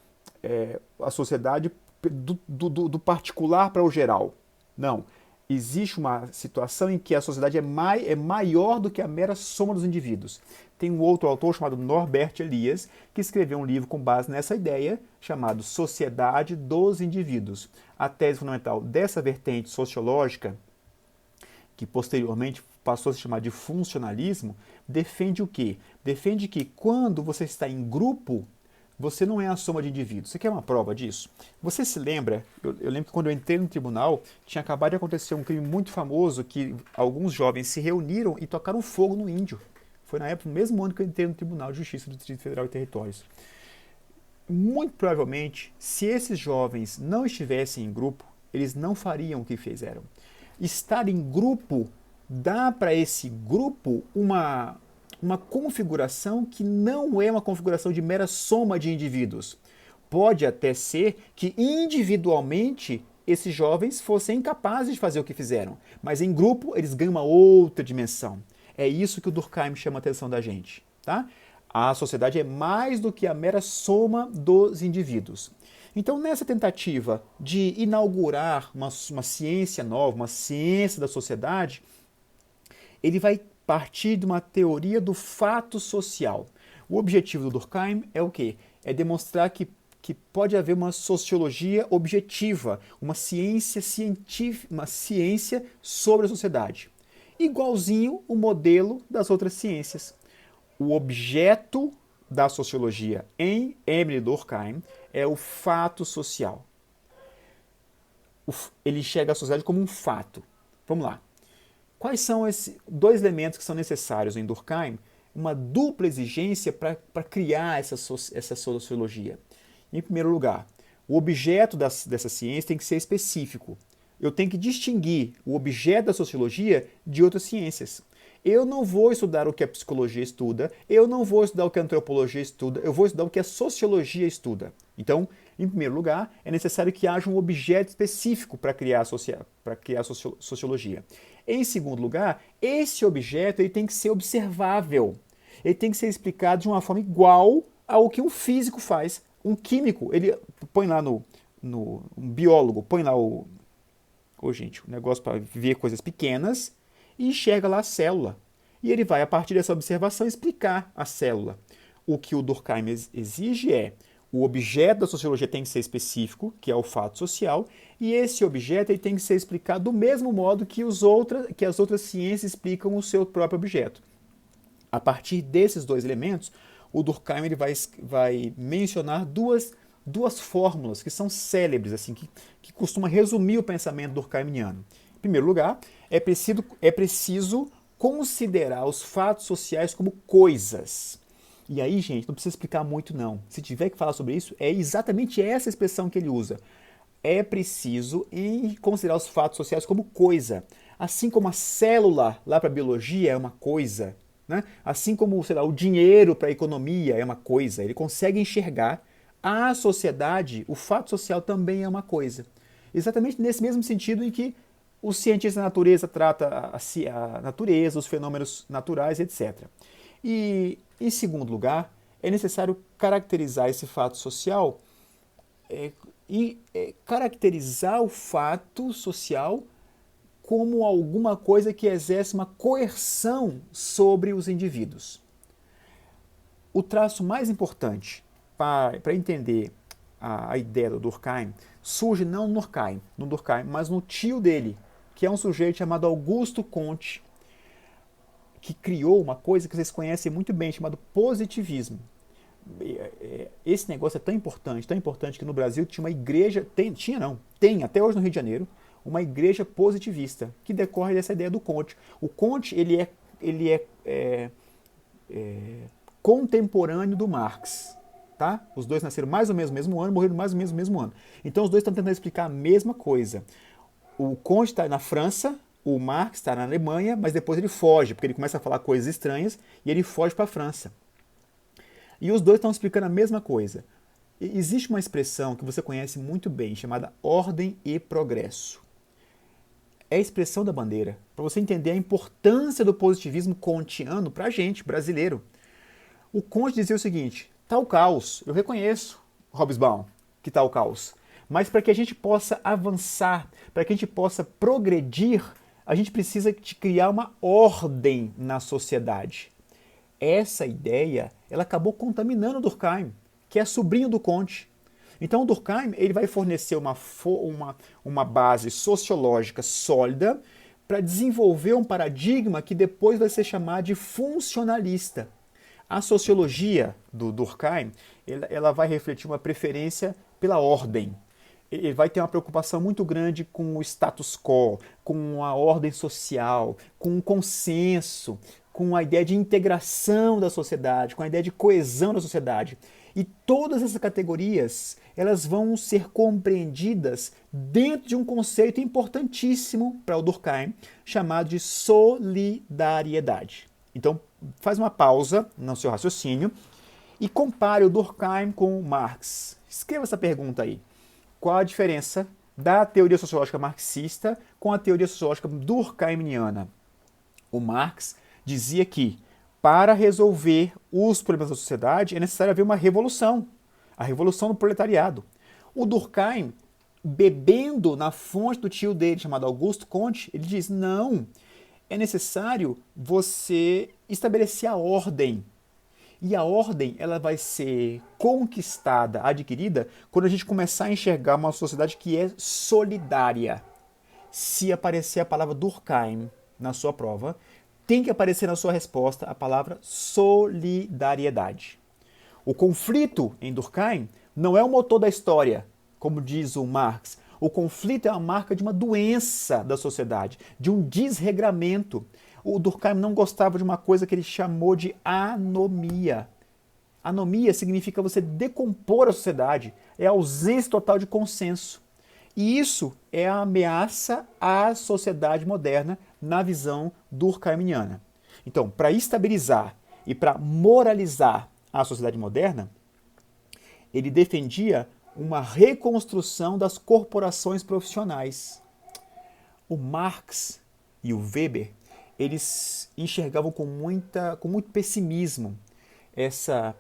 a sociedade do particular para o geral. Não. Existe uma situação em que a sociedade é maior do que a mera soma dos indivíduos. Tem um outro autor chamado Norbert Elias, que escreveu um livro com base nessa ideia, chamado Sociedade dos Indivíduos. A tese fundamental dessa vertente sociológica, que posteriormente passou a se chamar de funcionalismo, defende o quê? Defende que quando você está em grupo, você não é a soma de indivíduos. Você quer uma prova disso? Você se lembra, eu lembro que quando eu entrei no tribunal, tinha acabado de acontecer um crime muito famoso que alguns jovens se reuniram e tocaram fogo no índio. Foi na época, no mesmo ano que eu entrei no Tribunal de Justiça do Distrito Federal e Territórios. Muito provavelmente, se esses jovens não estivessem em grupo, eles não fariam o que fizeram. Estar em grupo dá para esse grupo uma configuração que não é uma configuração de mera soma de indivíduos. Pode até ser que individualmente esses jovens fossem incapazes de fazer o que fizeram, mas em grupo eles ganham uma outra dimensão. É isso que o Durkheim chama a atenção da gente. Tá? A sociedade é mais do que a mera soma dos indivíduos. Então, nessa tentativa de inaugurar uma ciência nova, uma ciência da sociedade, ele vai partir de uma teoria do fato social. O objetivo do Durkheim é o quê? É demonstrar que pode haver uma sociologia objetiva, uma ciência científica, uma ciência sobre a sociedade. Igualzinho o modelo das outras ciências. O objeto da sociologia em Emile Durkheim é o fato social. Ele enxerga a sociedade como um fato. Vamos lá. Quais são esses 2 elementos que são necessários em Durkheim? Uma dupla exigência para criar essa sociologia. Em primeiro lugar, o objeto dessa ciência tem que ser específico. Eu tenho que distinguir o objeto da sociologia de outras ciências. Eu não vou estudar o que a psicologia estuda, eu não vou estudar o que a antropologia estuda, eu vou estudar o que a sociologia estuda. Então, em primeiro lugar, é necessário que haja um objeto específico para criar a sociologia. Em segundo lugar, esse objeto ele tem que ser observável. Ele tem que ser explicado de uma forma igual ao que um físico faz. Um químico, ele põe lá um biólogo, põe lá o negócio para ver coisas pequenas e enxerga lá a célula. E ele vai, a partir dessa observação, explicar a célula. O que o Durkheim exige é o objeto da sociologia tem que ser específico, que é o fato social, e esse objeto ele tem que ser explicado do mesmo modo que as outras ciências explicam o seu próprio objeto. A partir desses 2 elementos, o Durkheim ele vai mencionar duas duas fórmulas que são célebres, assim, que costuma resumir o pensamento durkheimiano. Em primeiro lugar, é preciso considerar os fatos sociais como coisas. E aí, gente, não precisa explicar muito não. Se tiver que falar sobre isso, é exatamente essa expressão que ele usa. É preciso considerar os fatos sociais como coisa. Assim como a célula lá para a biologia é uma coisa, né? Assim como, sei lá, o dinheiro para a economia é uma coisa. Ele consegue enxergar a sociedade, o fato social também é uma coisa. Exatamente nesse mesmo sentido em que o cientista da natureza trata a natureza, os fenômenos naturais, etc. E, em segundo lugar, é necessário caracterizar esse fato social caracterizar o fato social como alguma coisa que exerce uma coerção sobre os indivíduos. O traço mais importante para entender a ideia do Durkheim surge não no Durkheim, mas no tio dele, que é um sujeito chamado Augusto Comte, que criou uma coisa que vocês conhecem muito bem, chamado positivismo. Esse negócio é tão importante que no Brasil tinha uma igreja, tem até hoje no Rio de Janeiro, uma igreja positivista, que decorre dessa ideia do Comte. O Comte, ele é contemporâneo do Marx. Tá? Os dois nasceram mais ou menos no mesmo ano, morreram mais ou menos no mesmo ano. Então os dois estão tentando explicar a mesma coisa. O Comte está na França, o Marx está na Alemanha, mas depois ele foge, porque ele começa a falar coisas estranhas e ele foge para a França. E os dois estão explicando a mesma coisa. Existe uma expressão que você conhece muito bem, chamada ordem e progresso. É a expressão da bandeira, para você entender a importância do positivismo kantiano para a gente, brasileiro. O Comte dizia o seguinte: está o caos, eu reconheço, Hobsbawm, que está o caos. Mas para que a gente possa avançar, para que a gente possa progredir, a gente precisa de criar uma ordem na sociedade. Essa ideia, ela acabou contaminando o Durkheim, que é sobrinho do Comte. Então o Durkheim ele vai fornecer uma base sociológica sólida para desenvolver um paradigma que depois vai ser chamado de funcionalista. A sociologia do Durkheim ela vai refletir uma preferência pela ordem. Ele vai ter uma preocupação muito grande com o status quo, com a ordem social, com o consenso, com a ideia de integração da sociedade, com a ideia de coesão da sociedade. E todas essas categorias elas vão ser compreendidas dentro de um conceito importantíssimo para o Durkheim, chamado de solidariedade. Então, faz uma pausa no seu raciocínio e compare o Durkheim com o Marx. Escreva essa pergunta aí. Qual a diferença da teoria sociológica marxista com a teoria sociológica durkheimiana? O Marx dizia que, para resolver os problemas da sociedade, é necessário haver uma revolução, a revolução do proletariado. O Durkheim, bebendo na fonte do tio dele, chamado Augusto Comte, ele diz, não, é necessário você estabelecer a ordem. E a ordem ela vai ser conquistada, adquirida, quando a gente começar a enxergar uma sociedade que é solidária. Se aparecer a palavra Durkheim na sua prova, tem que aparecer na sua resposta a palavra solidariedade. O conflito em Durkheim não é o motor da história, como diz o Marx. O conflito é a marca de uma doença da sociedade, de um desregramento. O Durkheim não gostava de uma coisa que ele chamou de anomia. Anomia significa você decompor a sociedade, é a ausência total de consenso. E isso é a ameaça à sociedade moderna na visão durkheimiana. Então, para estabilizar e para moralizar a sociedade moderna, ele defendia uma reconstrução das corporações profissionais. O Marx e o Weber eles enxergavam com muito pessimismo essa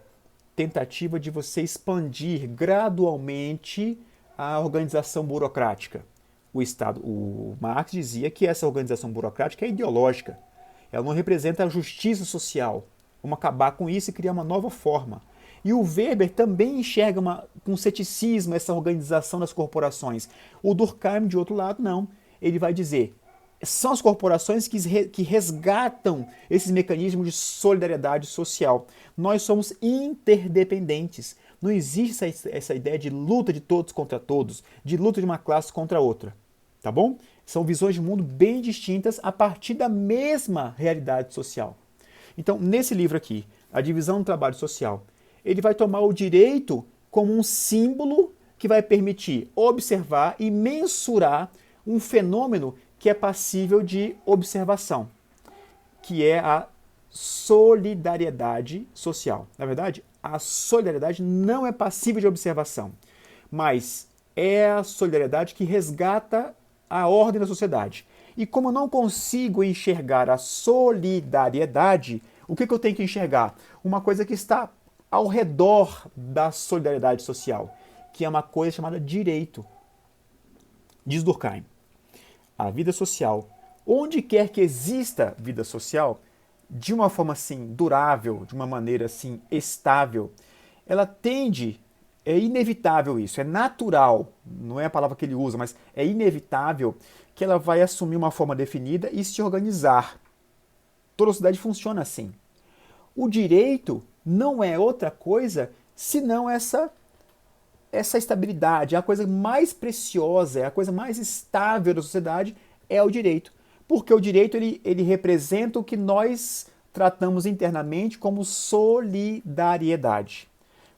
tentativa de você expandir gradualmente a organização burocrática. O Marx dizia que essa organização burocrática é ideológica. Ela não representa a justiça social. Vamos acabar com isso e criar uma nova forma. E o Weber também enxerga com ceticismo essa organização das corporações. O Durkheim, de outro lado, não. Ele vai dizer, são as corporações que resgatam esses mecanismos de solidariedade social. Nós somos interdependentes. Não existe essa ideia de luta de todos contra todos, de luta de uma classe contra outra. Tá bom? São visões de mundo bem distintas a partir da mesma realidade social. Então, nesse livro aqui, A Divisão do Trabalho Social, ele vai tomar o direito como um símbolo que vai permitir observar e mensurar um fenômeno que é passível de observação, que é a solidariedade social. Na verdade, a solidariedade não é passível de observação, mas é a solidariedade que resgata a ordem da sociedade. E como eu não consigo enxergar a solidariedade, o que eu tenho que enxergar? Uma coisa que está ao redor da solidariedade social, que é uma coisa chamada direito. Diz Durkheim, a vida social, onde quer que exista vida social, de uma forma assim durável, de uma maneira assim estável, ela tende, é inevitável isso, é natural, não é a palavra que ele usa, mas é inevitável que ela vai assumir uma forma definida e se organizar. Toda a sociedade funciona assim. O direito não é outra coisa senão essa estabilidade. A coisa mais preciosa, a coisa mais estável da sociedade é o direito. Porque o direito ele representa o que nós tratamos internamente como solidariedade.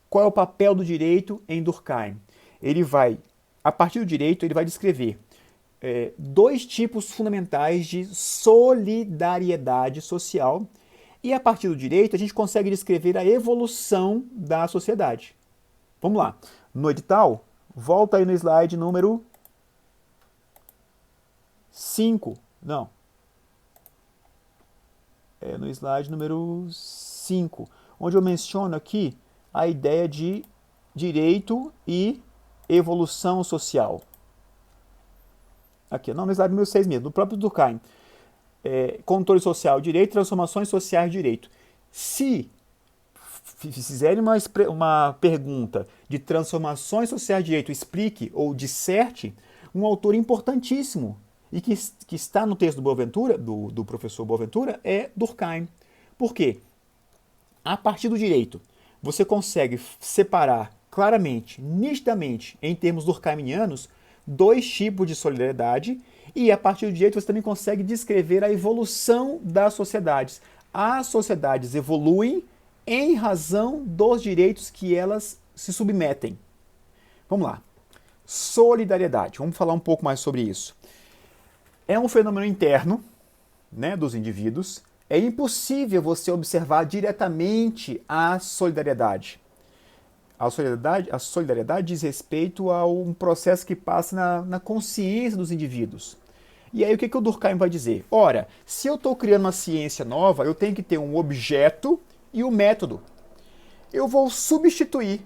Qual é o papel do direito em Durkheim? Ele vai, a partir do direito, ele vai descrever dois tipos fundamentais de solidariedade social. E a partir do direito, a gente consegue descrever a evolução da sociedade. Vamos lá. No edital, volta aí no slide número 5. Não. É no slide número 5, onde eu menciono aqui a ideia de direito e evolução social. Aqui, não, no slide número 6 mesmo, do próprio Durkheim. Controle social, direito, transformações sociais, direito. Se fizerem uma pergunta de transformações sociais, direito, explique ou disserte, um autor importantíssimo e que está no texto do Boaventura, do professor Boaventura, é Durkheim. Por quê? A partir do direito, você consegue separar claramente, nitidamente, em termos durkheimianos, dois tipos de solidariedade, e a partir do direito você também consegue descrever a evolução das sociedades. As sociedades evoluem em razão dos direitos que elas se submetem. Vamos lá. Solidariedade. Vamos falar um pouco mais sobre isso. É um fenômeno interno, né, dos indivíduos. É impossível você observar diretamente a solidariedade. A solidariedade diz respeito a um processo que passa na consciência dos indivíduos. E aí o que o Durkheim vai dizer? Ora, se eu estou criando uma ciência nova, eu tenho que ter um objeto e um método. Eu vou substituir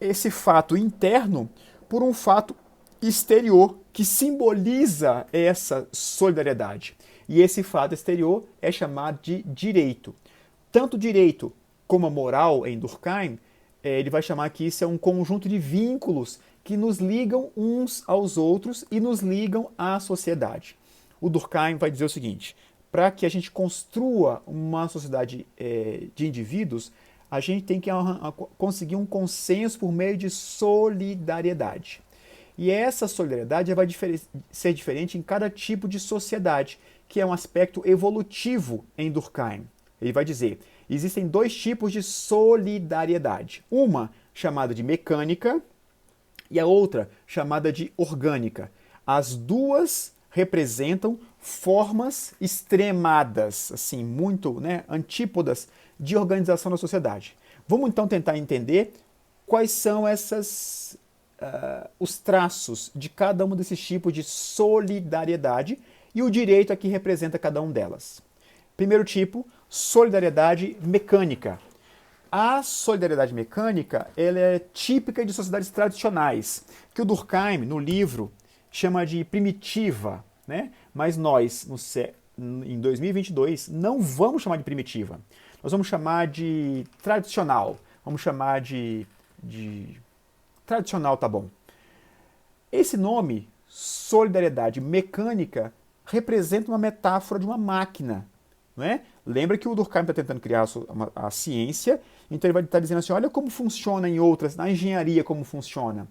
esse fato interno por um fato exterior que simboliza essa solidariedade. E esse fato exterior é chamado de direito. Tanto direito como a moral em Durkheim, ele vai chamar que isso é um conjunto de vínculos que nos ligam uns aos outros e nos ligam à sociedade. O Durkheim vai dizer o seguinte: para que a gente construa uma sociedade de indivíduos, a gente tem que conseguir um consenso por meio de solidariedade. E essa solidariedade vai ser diferente em cada tipo de sociedade, que é um aspecto evolutivo em Durkheim. Ele vai dizer: existem dois tipos de solidariedade. Uma chamada de mecânica e a outra chamada de orgânica. As duas representam formas extremadas, assim, muito, né, antípodas de organização da sociedade. Vamos então tentar entender quais são os traços de cada um desses tipos de solidariedade e o direito aqui representa cada um delas. Primeiro tipo, solidariedade mecânica. A solidariedade mecânica ela é típica de sociedades tradicionais, que o Durkheim, no livro, chama de primitiva, né? Mas nós, em 2022, não vamos chamar de primitiva. Nós vamos chamar de tradicional. Vamos chamar de tradicional, tá bom. Esse nome, solidariedade mecânica, representa uma metáfora de uma máquina. Não é? Lembra que o Durkheim está tentando criar a ciência, então ele vai estar dizendo assim, olha como funciona em outras, na engenharia como funciona.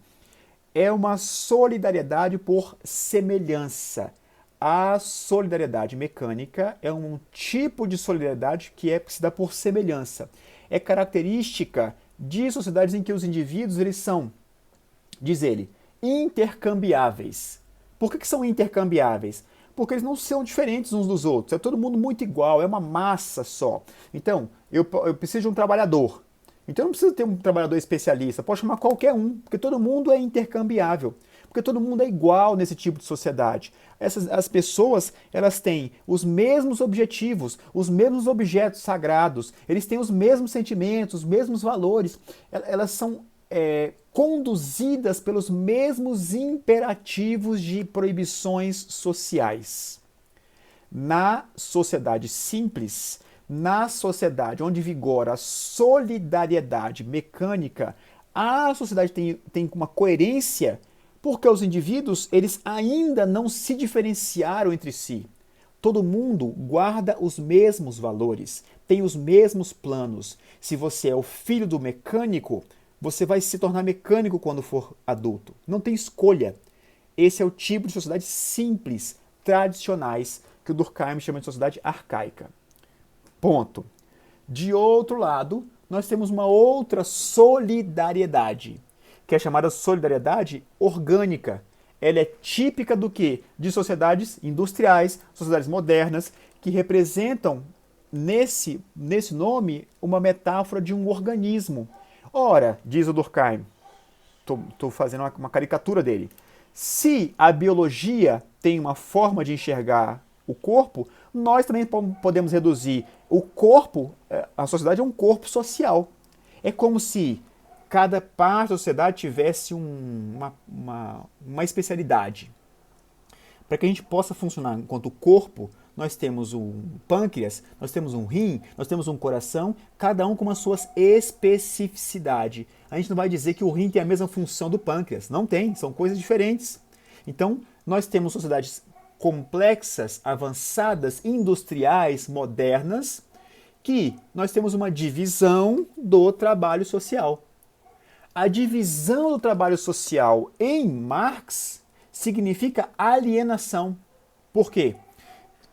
É uma solidariedade por semelhança. A solidariedade mecânica é um tipo de solidariedade que se dá por semelhança. É característica de sociedades em que os indivíduos eles são, diz ele, intercambiáveis. Por que são intercambiáveis? Porque eles não são diferentes uns dos outros. É todo mundo muito igual, é uma massa só. Então, eu preciso de um trabalhador. Então, eu não preciso ter um trabalhador especialista. Pode chamar qualquer um, porque todo mundo é intercambiável. Porque todo mundo é igual nesse tipo de sociedade. As pessoas, elas têm os mesmos objetivos, os mesmos objetos sagrados, eles têm os mesmos sentimentos, os mesmos valores. Elas são conduzidas pelos mesmos imperativos de proibições sociais. Na sociedade simples, na sociedade onde vigora a solidariedade mecânica, a sociedade tem uma coerência porque os indivíduos eles ainda não se diferenciaram entre si. Todo mundo guarda os mesmos valores, tem os mesmos planos. Se você é o filho do mecânico, você vai se tornar mecânico quando for adulto. Não tem escolha. Esse é o tipo de sociedade simples, tradicionais, que o Durkheim chama de sociedade arcaica. Ponto. De outro lado, nós temos uma outra solidariedade, que é chamada solidariedade orgânica. Ela é típica do quê? De sociedades industriais, sociedades modernas, que representam nesse nome uma metáfora de um organismo. Ora, diz o Durkheim, estou fazendo uma caricatura dele, se a biologia tem uma forma de enxergar o corpo, nós também podemos reduzir o corpo, a sociedade é um corpo social. É como se cada parte da sociedade tivesse uma especialidade. Para que a gente possa funcionar enquanto corpo, nós temos um pâncreas, nós temos um rim, nós temos um coração, cada um com as suas especificidades. A gente não vai dizer que o rim tem a mesma função do pâncreas. Não tem, são coisas diferentes. Então, nós temos sociedades complexas, avançadas, industriais, modernas, que nós temos uma divisão do trabalho social. A divisão do trabalho social em Marx significa alienação. Por quê?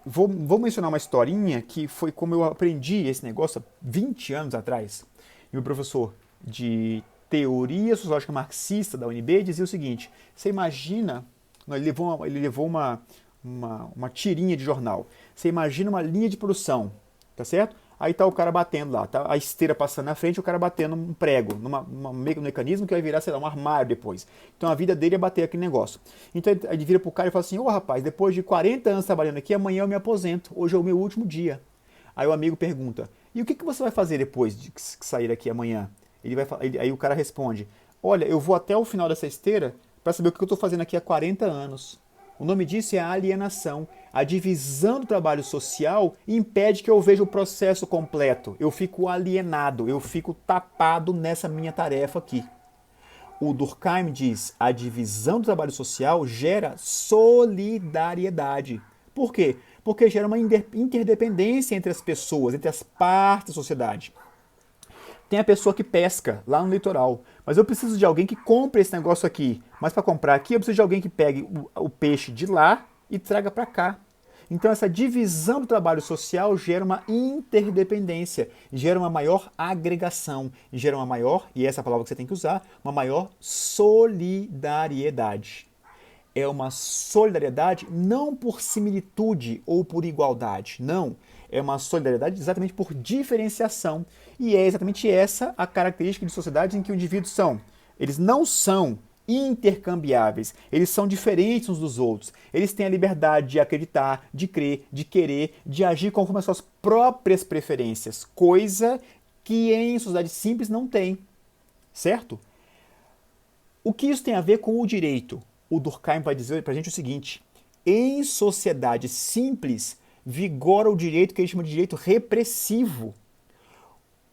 Vou mencionar uma historinha que foi como eu aprendi esse negócio há 20 anos atrás. E o professor de teoria sociológica marxista da UNB dizia o seguinte, você imagina, ele levou uma tirinha de jornal, você imagina uma linha de produção, tá certo? Aí tá o cara batendo lá, tá a esteira passando na frente, o cara batendo um prego, num mecanismo que vai virar, sei lá, um armário depois. Então a vida dele é bater aquele negócio. Então ele vira pro cara e fala assim, ô rapaz, depois de 40 anos trabalhando aqui, amanhã eu me aposento, hoje é o meu último dia. Aí o amigo pergunta, e o que você vai fazer depois de sair daqui amanhã? Aí o cara responde, olha, eu vou até o final dessa esteira para saber o que eu estou fazendo aqui há 40 anos. O nome disso é alienação. A divisão do trabalho social impede que eu veja o processo completo. Eu fico alienado, eu fico tapado nessa minha tarefa aqui. O Durkheim diz, a divisão do trabalho social gera solidariedade. Por quê? Porque gera uma interdependência entre as pessoas, entre as partes da sociedade. Tem a pessoa que pesca lá no litoral, mas eu preciso de alguém que compre esse negócio aqui. Mas para comprar aqui, eu preciso de alguém que pegue o peixe de lá e traga para cá. Então essa divisão do trabalho social gera uma interdependência, gera uma maior agregação, gera uma maior, e essa é a palavra que você tem que usar, uma maior solidariedade. É uma solidariedade não por similitude ou por igualdade, não. É uma solidariedade exatamente por diferenciação. E é exatamente essa a característica de sociedades em que os indivíduos eles não são intercambiáveis, eles são diferentes uns dos outros. Eles têm a liberdade de acreditar, de crer, de querer, de agir conforme as suas próprias preferências, coisa que em sociedade simples não tem. Certo? O que isso tem a ver com o direito? O Durkheim vai dizer para a gente o seguinte, em sociedade simples vigora o direito que ele chama de direito repressivo.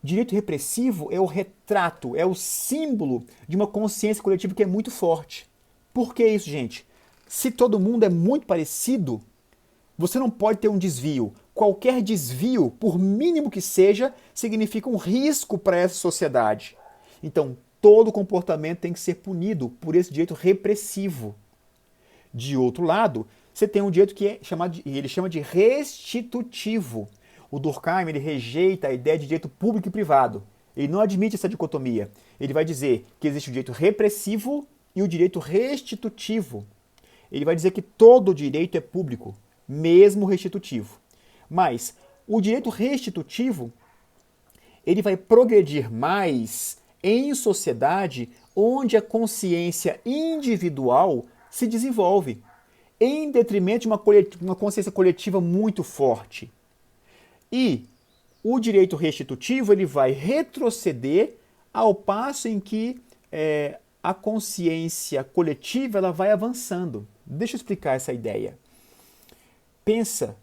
Direito repressivo é o retrato, é o símbolo de uma consciência coletiva que é muito forte. Por que isso, gente? Se todo mundo é muito parecido, Você não pode ter um desvio. Qualquer desvio, por mínimo que seja, significa um risco para essa sociedade. Então, todo comportamento tem que ser punido por esse direito repressivo. De outro lado, você tem um direito que é chamado ele chama de restitutivo. O Durkheim ele rejeita a ideia de direito público e privado. Ele não admite essa dicotomia. Ele vai dizer que existe o direito repressivo e o direito restitutivo. Ele vai dizer que todo direito é público, mesmo restitutivo. Mas o direito restitutivo ele vai progredir mais em sociedade onde a consciência individual se desenvolve, em detrimento de uma consciência coletiva muito forte. E o direito restitutivo ele vai retroceder ao passo em que a consciência coletiva ela vai avançando. Deixa eu explicar essa ideia. Pensa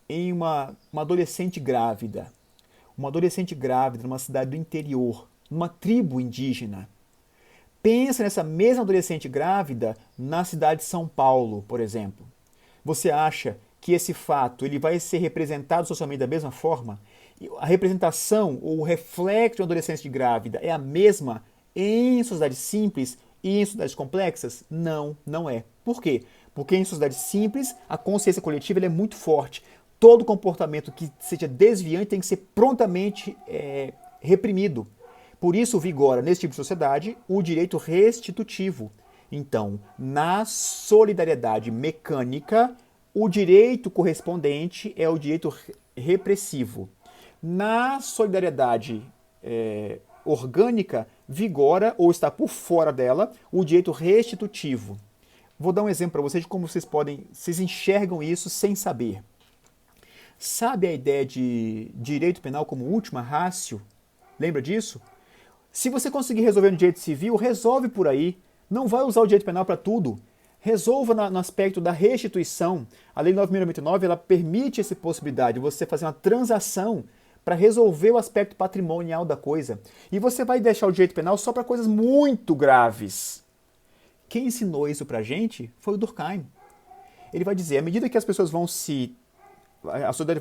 em uma adolescente grávida. Uma adolescente grávida numa cidade do interior, numa tribo indígena. Pensa nessa mesma adolescente grávida na cidade de São Paulo, por exemplo. Você acha que esse fato ele vai ser representado socialmente da mesma forma? A representação ou o reflexo de uma adolescente grávida é a mesma em sociedades simples e em sociedades complexas? Não, não é. Por quê? Porque em sociedades simples a consciência coletiva é muito forte. Todo comportamento que seja desviante tem que ser prontamente reprimido. Por isso vigora, nesse tipo de sociedade, o direito restitutivo. Então, na solidariedade mecânica, o direito correspondente é o direito repressivo. Na solidariedade orgânica, vigora, ou está por fora dela, o direito restitutivo. Vou dar um exemplo para vocês de como vocês enxergam isso sem saber. Sabe a ideia de direito penal como última ratio? Lembra disso? Se você conseguir resolver no direito civil, resolve por aí. Não vai usar o direito penal para tudo. Resolva no aspecto da restituição. A Lei 9.099 ela permite essa possibilidade de você fazer uma transação para resolver o aspecto patrimonial da coisa. E você vai deixar o direito penal só para coisas muito graves. Quem ensinou isso para a gente foi o Durkheim. Ele vai dizer, à medida que as pessoas a sociedade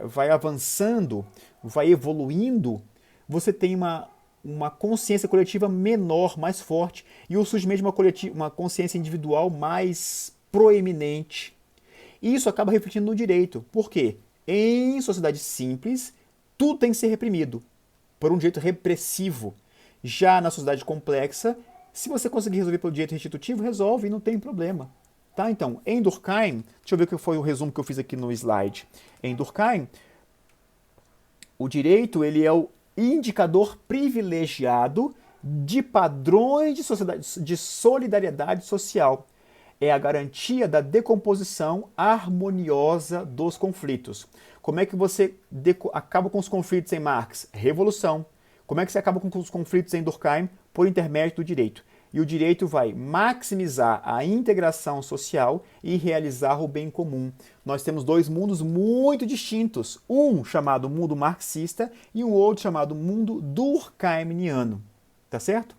vai avançando, vai evoluindo, você tem uma consciência coletiva menor, mais forte, e o surgimento de uma consciência individual mais proeminente. E isso acaba refletindo no direito. Por quê? Em sociedade simples, tudo tem que ser reprimido por um direito repressivo. Já na sociedade complexa, se você conseguir resolver pelo direito restitutivo, resolve e não tem problema. Tá? Então, em Durkheim, deixa eu ver o que foi o resumo que eu fiz aqui no slide. Em Durkheim, o direito ele é o indicador privilegiado de padrões de solidariedade social. É a garantia da decomposição harmoniosa dos conflitos. Como é que você acaba com os conflitos em Marx? Revolução. Como é que você acaba com os conflitos em Durkheim? Por intermédio do direito. E o direito vai maximizar a integração social e realizar o bem comum. Nós temos dois mundos muito distintos, um chamado mundo marxista e um outro chamado mundo durkheimiano. Tá certo?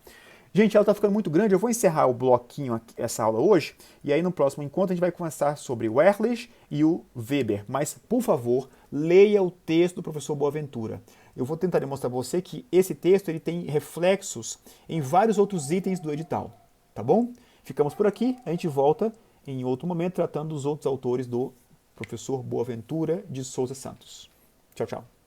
Gente, ela está ficando muito grande, eu vou encerrar o bloquinho aqui, essa aula hoje, e aí no próximo encontro a gente vai conversar sobre o Ehrlich e o Weber. Mas, por favor, leia o texto do professor Boaventura. Eu vou tentar demonstrar para você que esse texto ele tem reflexos em vários outros itens do edital, tá bom? Ficamos por aqui, a gente volta em outro momento tratando dos outros autores do professor Boaventura de Souza Santos. Tchau, tchau.